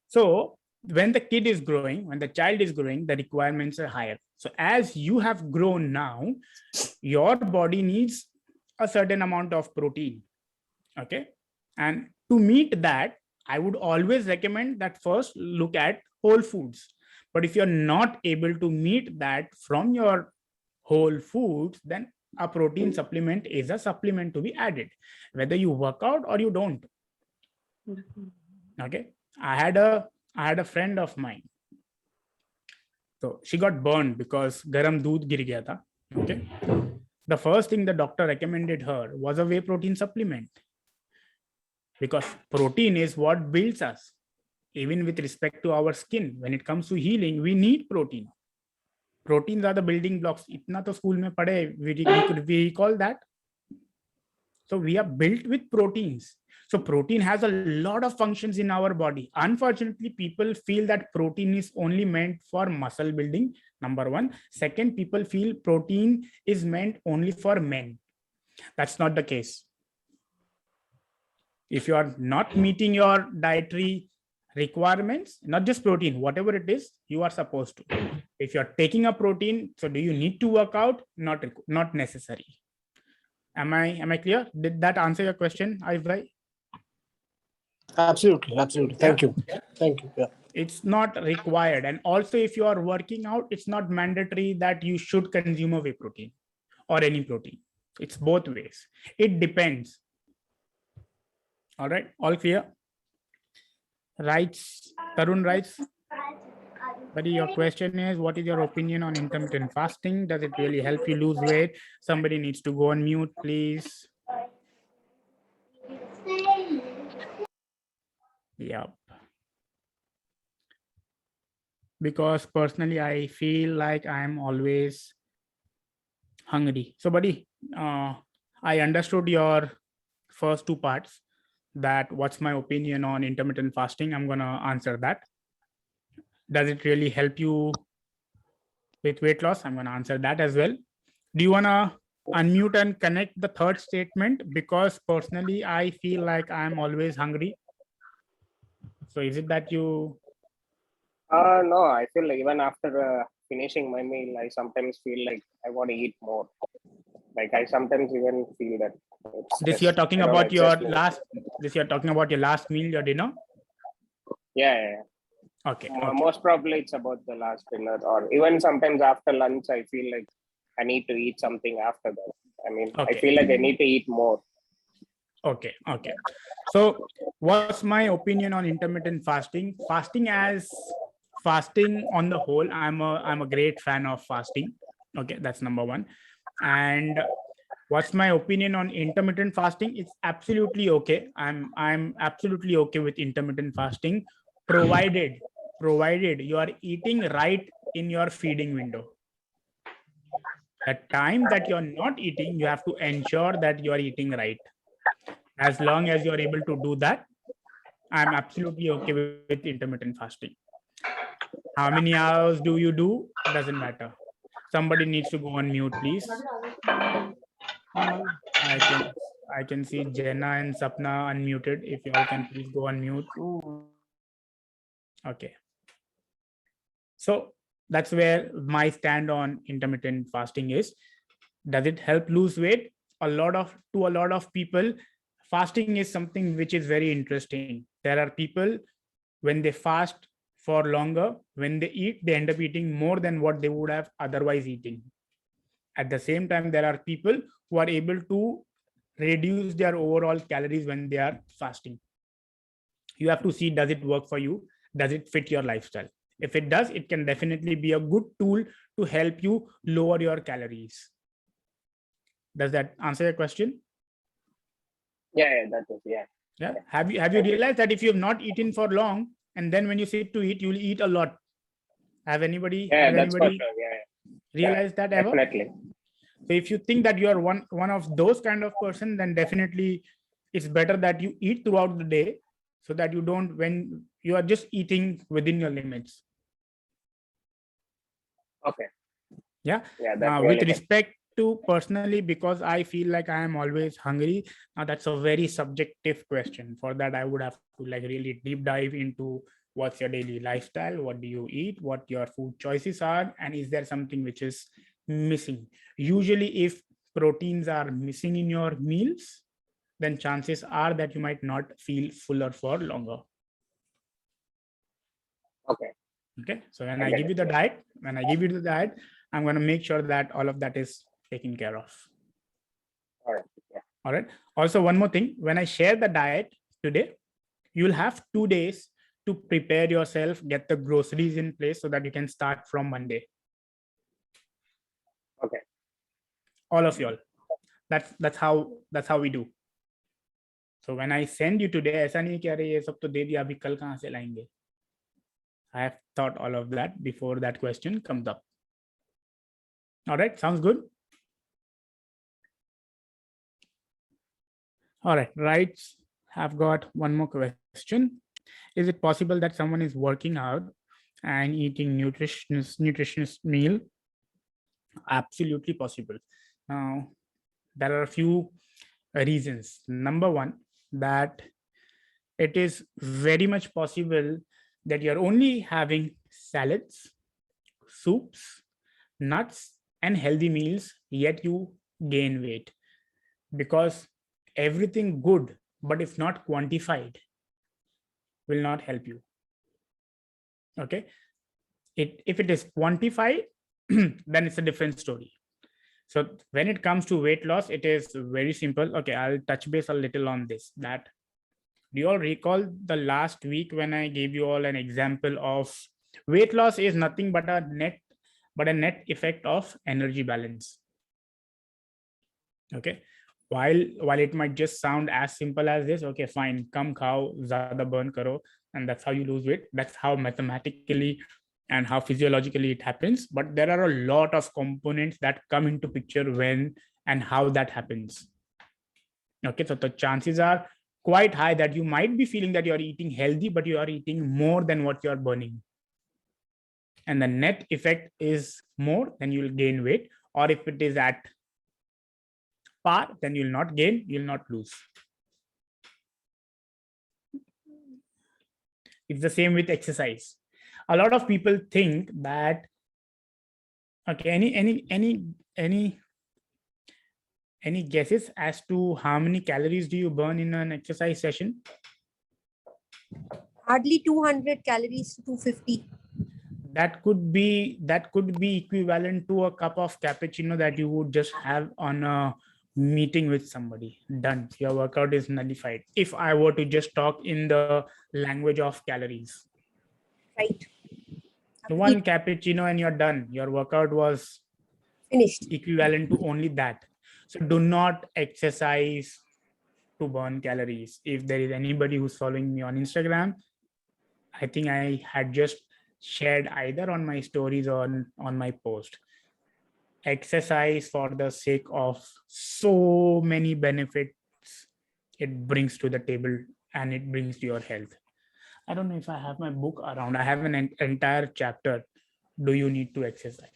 So when the kid is growing, when the child is growing, the requirements are higher. So as you have grown now, your body needs a certain amount of protein. Okay. And to meet that, I would always recommend that first look at whole foods. But if you're not able to meet that from your whole foods, then a protein supplement is a supplement to be added, whether you work out or you don't. Okay. I had a friend of mine. So she got burned because garam doodh gir gaya tha. Okay. The first thing the doctor recommended her was a whey protein supplement. Because protein is what builds us. Even with respect to our skin, when it comes to healing, we need protein. Proteins are the building blocks. Itna to school mein padhe, we recall that. So we are built with proteins. So protein has a lot of functions in our body. Unfortunately, people feel that protein is only meant for muscle building, number one. Second, people feel protein is meant only for men. That's not the case. If you are not meeting your dietary requirements, not just protein, whatever it is, you are supposed to. If you're taking a protein, so do you need to work out? Not necessary. Am I clear? Did that answer your question, Arif bhai? Absolutely. Thank you. Yeah. It's not required. And also, if you are working out, it's not mandatory that you should consume a whey protein or any protein. It's both ways. It depends. All right, all clear? Rights, Tarun, rights? Buddy, your question is, what is your opinion on intermittent fasting? Does it really help you lose weight? Somebody needs to go on mute, please. Yep. Because personally, I feel like I'm always hungry. So, buddy, I understood your first two parts. That what's my opinion on intermittent fasting? I'm gonna answer that. Does it really help you with weight loss? I'm gonna answer that as well. Do you wanna unmute and connect the third statement? Because personally, I feel like I'm always hungry. So is it that you? No, I feel like even after finishing my meal, I sometimes feel like I want to eat more. Like I sometimes even feel that. This you're talking about your last. This you're talking about your last meal, your dinner. Yeah. Okay. Most probably it's about the last dinner, or even sometimes after lunch, I feel like I need to eat something after that. I mean, I feel like I need to eat more. Okay. So what's my opinion on intermittent fasting? Fasting on the whole, I'm a great fan of fasting. Okay, that's number one. And what's my opinion on intermittent fasting? It's absolutely okay. I'm absolutely okay with intermittent fasting, provided you are eating right in your feeding window. The time that you're not eating, you have to ensure that you are eating right. As long as you're able to do that, I'm absolutely okay with intermittent fasting. How many hours do you do? Doesn't matter. Somebody needs to go on mute, please. I can see Jenna and Sapna unmuted. If you all can please go on mute. Okay. So that's where my stand on intermittent fasting is. Does it help lose weight? To a lot of people, fasting is something which is very interesting. There are people, when they fast for longer, when they eat, they end up eating more than what they would have otherwise eaten. At the same time, there are people who are able to reduce their overall calories when they are fasting. You have to see, does it work for you? Does it fit your lifestyle? If it does, it can definitely be a good tool to help you lower your calories. Does that answer your question? Yeah, that is, yeah. Have you realized that if you have not eaten for long, and then when you sit to eat, you will eat a lot? Have anybody realized that ever? Definitely. So if you think that you are one of those kind of person, then definitely it's better that you eat throughout the day, so that you don't, when you are just eating within your limits. Okay. Yeah. Yeah. Now, with respect to personally, because I feel like I am always hungry. Now that's a very subjective question. For that, I would have to like really deep dive into what's your daily lifestyle, what do you eat, what your food choices are, and is there something which is missing? Usually, if proteins are missing in your meals, then chances are that you might not feel fuller for longer. Okay. So when I give you the diet, I'm going to make sure that all of that is taken care of. All right. Yeah. All right. Also, one more thing, when I share the diet today, you'll have 2 days to prepare yourself, get the groceries in place so that you can start from Monday. Okay. All of y'all. That's how we do. So when I send you today, ऐसा नहीं कि अरे ये सब तो दे दिया, अभी कल कहाँ से लाएंगे? I have thought all of that before that question comes up. All right, sounds good. All right, right. I've got one more question. Is it possible that someone is working out and eating nutritious meal? Absolutely possible. Now, there are a few reasons. Number one, that it is very much possible that you're only having salads, soups, nuts, and healthy meals, yet you gain weight. Because everything good, but if not quantified, will not help you. Okay. If it is quantified, then it's a different story. So when it comes to weight loss, it is very simple. Okay, I'll touch base a little on this. That, do you all recall the last week when I gave you all an example of weight loss is nothing but a net effect of energy balance? Okay. While it might just sound as simple as this, okay, fine, kam khao, zyada burn karo, and that's how you lose weight. That's how mathematically and how physiologically it happens. But there are a lot of components that come into picture when and how that happens. Okay, so the chances are quite high that you might be feeling that you're eating healthy, but you are eating more than what you're burning. And the net effect is more, then you'll gain weight. Or if it is at par, then you'll not gain, you'll not lose. It's the same with exercise. A lot of people think that, okay, any guesses as to how many calories do you burn in an exercise session? Hardly 200 calories to 250. That could be equivalent to a cup of cappuccino that you would just have on a meeting with somebody. Done. Your workout is nullified. If I were to just talk in the language of calories. Right. One cappuccino and you're done. Your workout was finished. Equivalent to only that. So do not exercise to burn calories. If there is anybody who's following me on Instagram, I think I had just shared either on my stories or on my post. Exercise for the sake of so many benefits it brings to the table and it brings to your health. I don't know if I have my book around. I have an entire chapter. Do you need to exercise?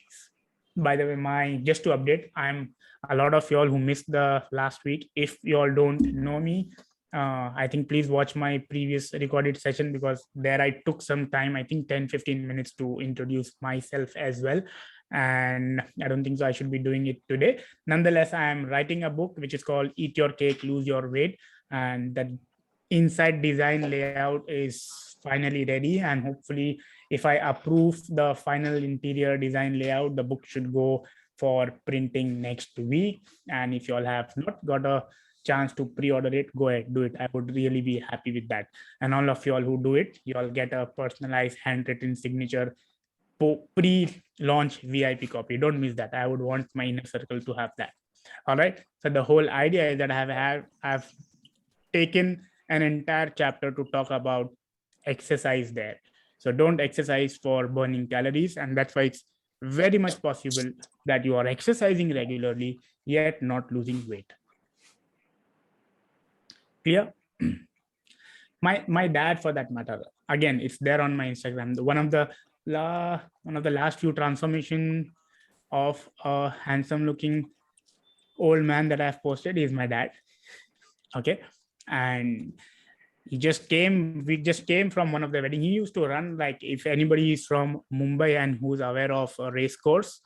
By the way, just to update, I'm a lot of y'all who missed the last week. If y'all don't know me, I think please watch my previous recorded session, because there I took some time, I think 10-15 minutes to introduce myself as well. And I don't think so I should be doing it today. Nonetheless, I am writing a book which is called Eat Your Cake, Lose Your Weight. And the inside design layout is finally ready. And hopefully, if I approve the final interior design layout, the book should go for printing next week. And if you all have not got a chance to pre-order it, go ahead, do it. I would really be happy with that. And all of you all who do it, you all get a personalized handwritten signature pre-launch VIP copy. Don't miss that. I would want my inner circle to have that. All right. So the whole idea is that I've taken an entire chapter to talk about exercise there. So don't exercise for burning calories. And that's why it's very much possible that you are exercising regularly, yet not losing weight. Clear? My dad, for that matter, again, it's there on my Instagram. One of the last few transformation of a handsome looking old man that I've posted is my dad. Okay. And we just came from one of the wedding. He used to run, like, if anybody is from Mumbai and who's aware of a race course,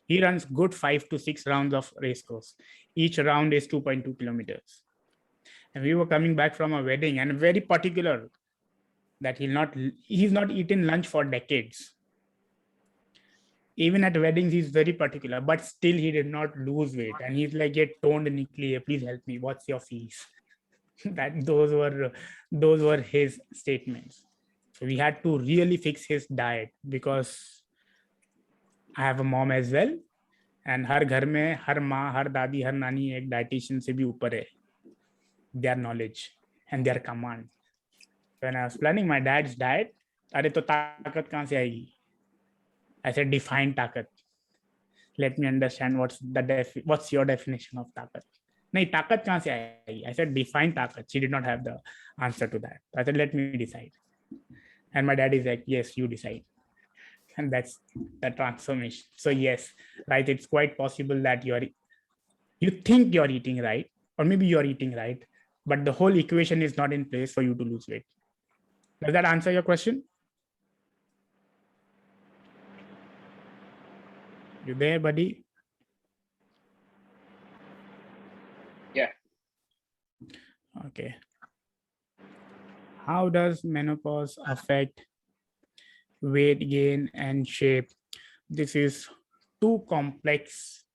he runs good 5 to 6 rounds of race course. Each round is 2.2 kilometers. And we were coming back from a wedding, and very particular that he's not eaten lunch for decades. Even at weddings, he's very particular, but still he did not lose weight. And he's like, get toned, Nikli, please help me. What's your fees? That those were his statements. So we had to really fix his diet, because I have a mom as well, and हर घर में हर माँ, हर दादी, हर नानी एक dietitian से भी ऊपर है. Their knowledge and their command. When I was planning my dad's diet, अरे तो ताकत कहाँ से आएगी? I said, define ताकत. Let me understand what's your definition of ताकत. नहीं, ताकत कहाँ से आएगी? I said, define ताकत. She did not have the answer to that. I said, let me decide. And my dad is like, yes, you decide. And that's the transformation. So yes, right, it's quite possible that you think you're eating right, or maybe you're eating right, but the whole equation is not in place for you to lose weight. Does that answer your question? You there, buddy? Yeah. Okay. How does menopause affect weight gain and shape? This is too complex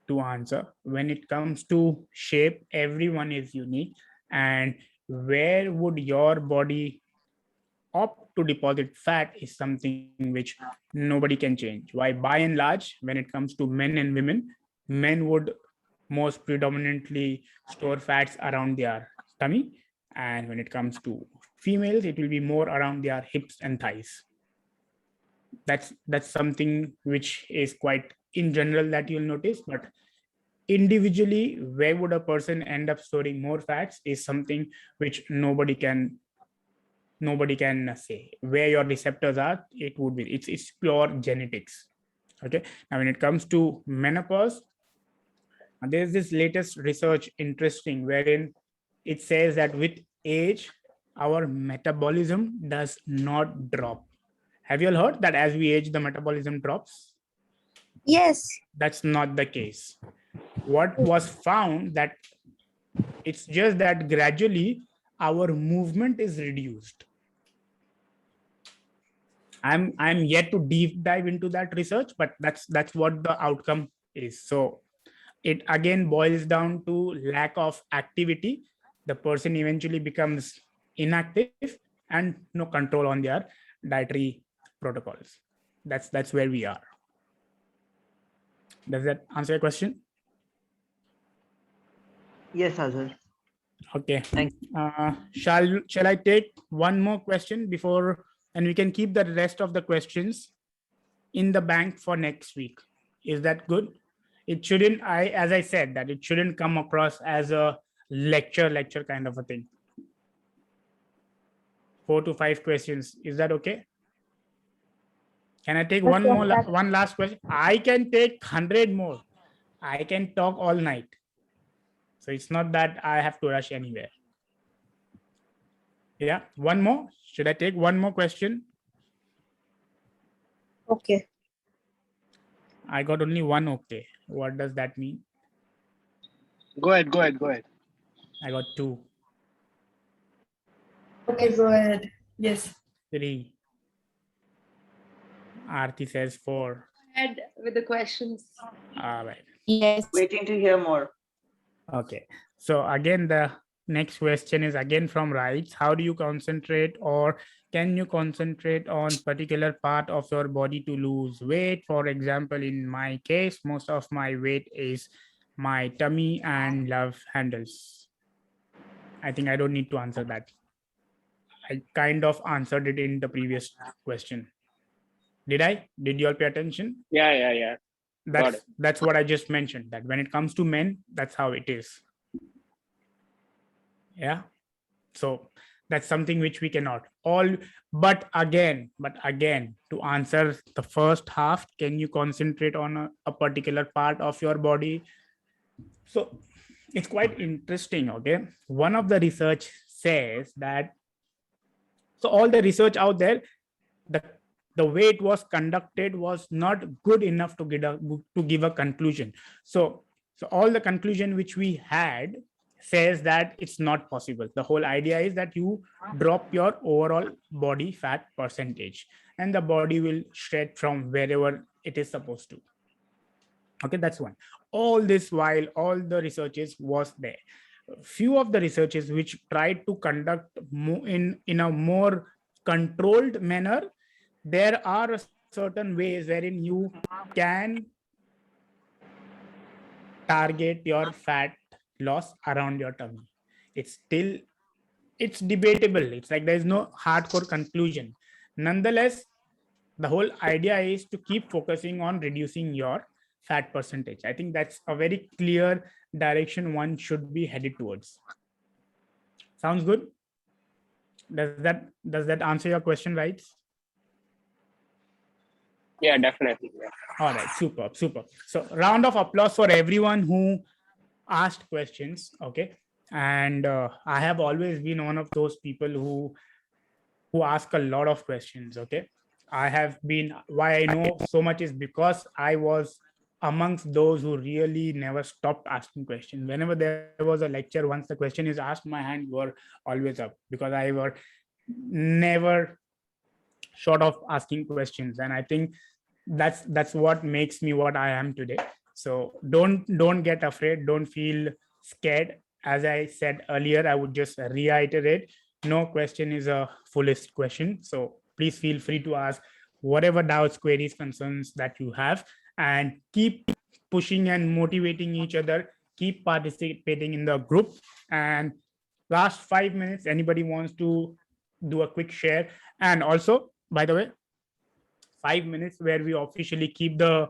to answer. When it comes to shape, everyone is unique. And where would your body opt to deposit fat is something which nobody can change. Why? By and large, when it comes to men and women, men would most predominantly store fats around their tummy. And when it comes to females, it will be more around their hips and thighs. That's something which is quite in general that you'll notice, but individually, where would a person end up storing more fats is something which nobody can say. Where your receptors are, it would be, it's pure genetics. Okay. Now, when it comes to menopause, there's this latest research interesting, wherein it says that with age, our metabolism does not drop. Have you all heard that as we age, the metabolism drops? Yes. That's not the case. What was found that it's just that gradually our movement is reduced. I'm yet to deep dive into that research, but that's what the outcome is. So it again boils down to lack of activity. The person eventually becomes inactive and no control on their dietary protocols. That's where we are. Does that answer your question? Yes, Azhar. Okay. Thank Shall I take one more question before, and we can keep the rest of the questions in the bank for next week? Is that good? It shouldn't, as I said, that it shouldn't come across as a lecture kind of a thing. 4 to 5 questions. Is that okay? Can I take one last question? I can take 100 more. I can talk all night. So it's not that I have to rush anywhere. Yeah, one more. Should I take one more question? Okay. I got only one okay. What does that mean? Go ahead. I got 2. Okay, go ahead. Yes. 3. Aarti says 4. Ahead with the questions. All right. Yes. Waiting to hear more. Okay. So again, the next question is again from Rights. How do you concentrate, or can you concentrate on particular part of your body to lose weight? For example, in my case, most of my weight is my tummy and love handles. I think I don't need to answer that. I kind of answered it in the previous question. Did I? Did you all pay attention? Yeah. That's what I just mentioned, that when it comes to men, that's how it is. Yeah. So that's something which we cannot but again, to answer the first half, can you concentrate on a particular part of your body? So it's quite interesting. Okay. One of the research says that, so all the research out there, the way it was conducted was not good enough to give a conclusion. So all the conclusion which we had says that it's not possible. The whole idea is that you drop your overall body fat percentage and the body will shred from wherever it is supposed to. Okay, that's one. All this while, all the researches was there. Few of the researches which tried to conduct in a more controlled manner, there are certain ways wherein you can target your fat loss around your tummy. It's debatable. It's like there's no hardcore conclusion. Nonetheless, the whole idea is to keep focusing on reducing your fat percentage. I think that's a very clear direction one should be headed towards. Sounds good? Does that answer your question, right? Yeah, definitely. Yeah. All right, super. So round of applause for everyone who asked questions. Okay. And I have always been one of those people who ask a lot of questions. Okay. Why I know so much is because I was amongst those who really never stopped asking questions. Whenever there was a lecture, once the question is asked, my hand were always up, because I were never short of asking questions. And I think that's what makes me what I am today. So don't get afraid, don't feel scared. As I said earlier, I would just reiterate, no question is a foolish question. So please feel free to ask whatever doubts, queries, concerns that you have, and keep pushing and motivating each other. Keep participating in the group. And last 5 minutes, anybody wants to do a quick share? And also, by the way, 5 minutes where we officially keep the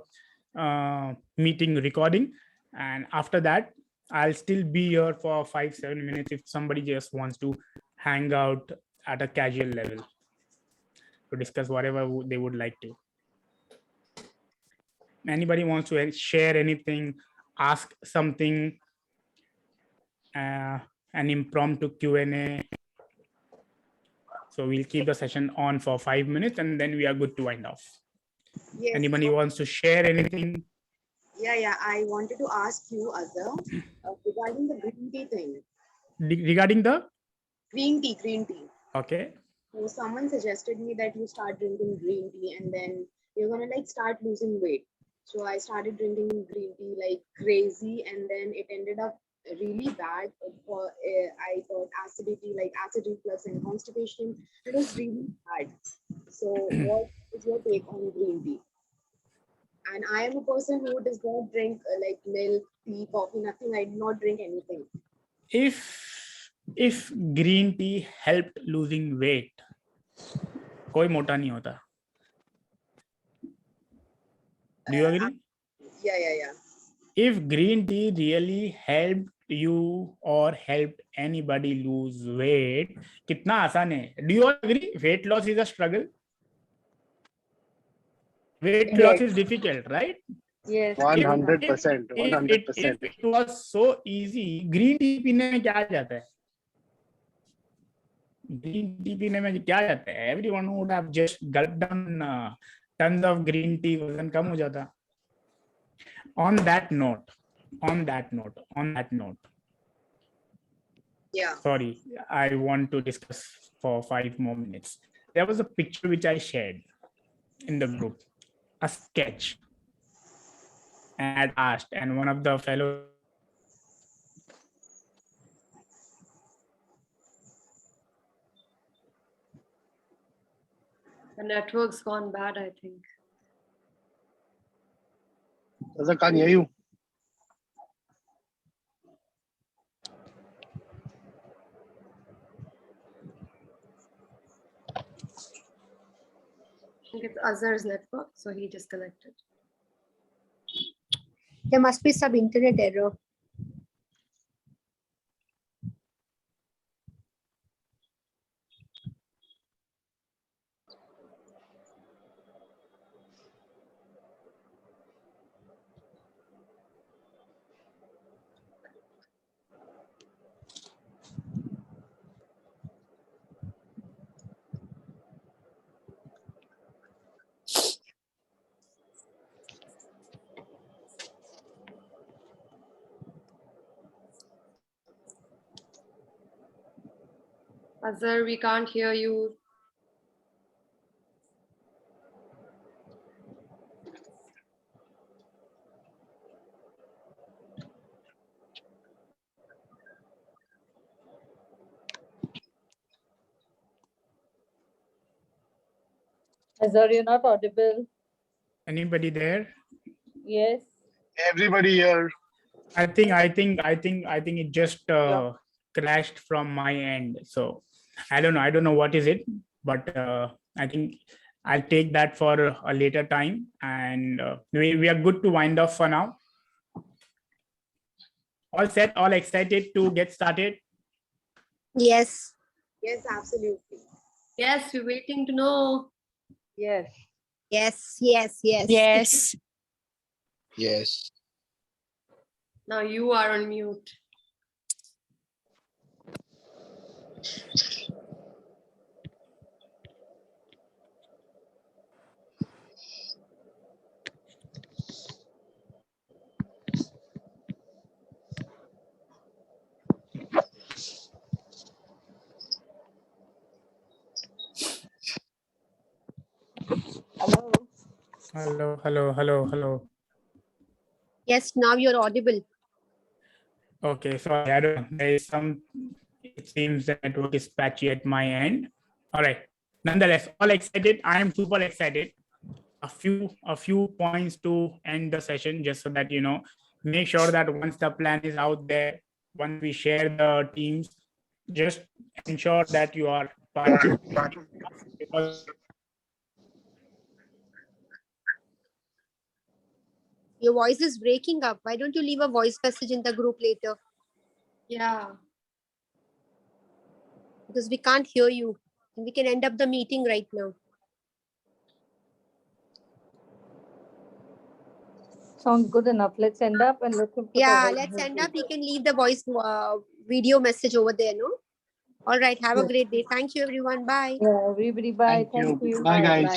meeting recording, and after that I'll still be here for 5-7 minutes if somebody just wants to hang out at a casual level to discuss whatever they would like to. Anybody wants to share anything, ask something, an impromptu Q&A? So we'll keep the session on for 5 minutes and then we are good to wind off. Yes. Anybody wants to share anything? Yeah. I wanted to ask you, Azhar, regarding the green tea thing. Regarding the? Green tea. Okay. So someone suggested me that you start drinking green tea and then you're gonna like start losing weight. So I started drinking green tea like crazy, and then it ended up really bad. I got acidity, like acid reflux and constipation. It was really bad. So what is your take on green tea? And I am a person who does not drink like milk, tea, coffee, nothing. I do not drink anything. If green tea helped losing weight, कोई मोटा नहीं होता. Do you agree? Yeah. If green tea really helped you or helped anybody lose weight, कितना आसान है. Do you all agree? Weight loss is a struggle. Weight loss is difficult, right? Yes. 100%. 100%. If it was so easy, green tea पीने में क्या जाता है? Green tea पीने में क्या जाता है? Everyone would have just gulped down tons of green tea, वजन कम हो जाता. On that note. Yeah. Sorry, I want to discuss for 5 more minutes. There was a picture which I shared in the group, a sketch, and I had asked, and one of the fellow. The network's gone bad, I think. I can't hear you. I think it's Azhar's network, so he disconnected. There must be some internet error. Azhar, we can't hear you. Azhar, you're not audible. Anybody there? Yes. Everybody here. I think it just crashed from my end. So I don't know what is it, but I think I'll take that for a later time, and we are good to wind off for now. All set, all excited to get started? Yes. Yes, absolutely. Yes, we're waiting to know. Yes. Yes. Yes. Now you are on mute. Hello. Yes, now you're audible. Okay, sorry, I don't know. There is some, it seems the network is patchy at my end. All right. Nonetheless, all excited. I am super excited. A few points to end the session, just so that make sure that once the plan is out there, once we share the teams, just ensure that you are participating, because Your voice is breaking up. Why don't you leave a voice message in the group later? Yeah. Because we can't hear you. We can end up the meeting right now. Sounds good enough. Let's end up and let's. Yeah, let's end up. You can leave the voice video message over there, no? All right. Have a great day. Thank you, everyone. Bye. Yeah, everybody. Bye. Thank you. Bye, guys.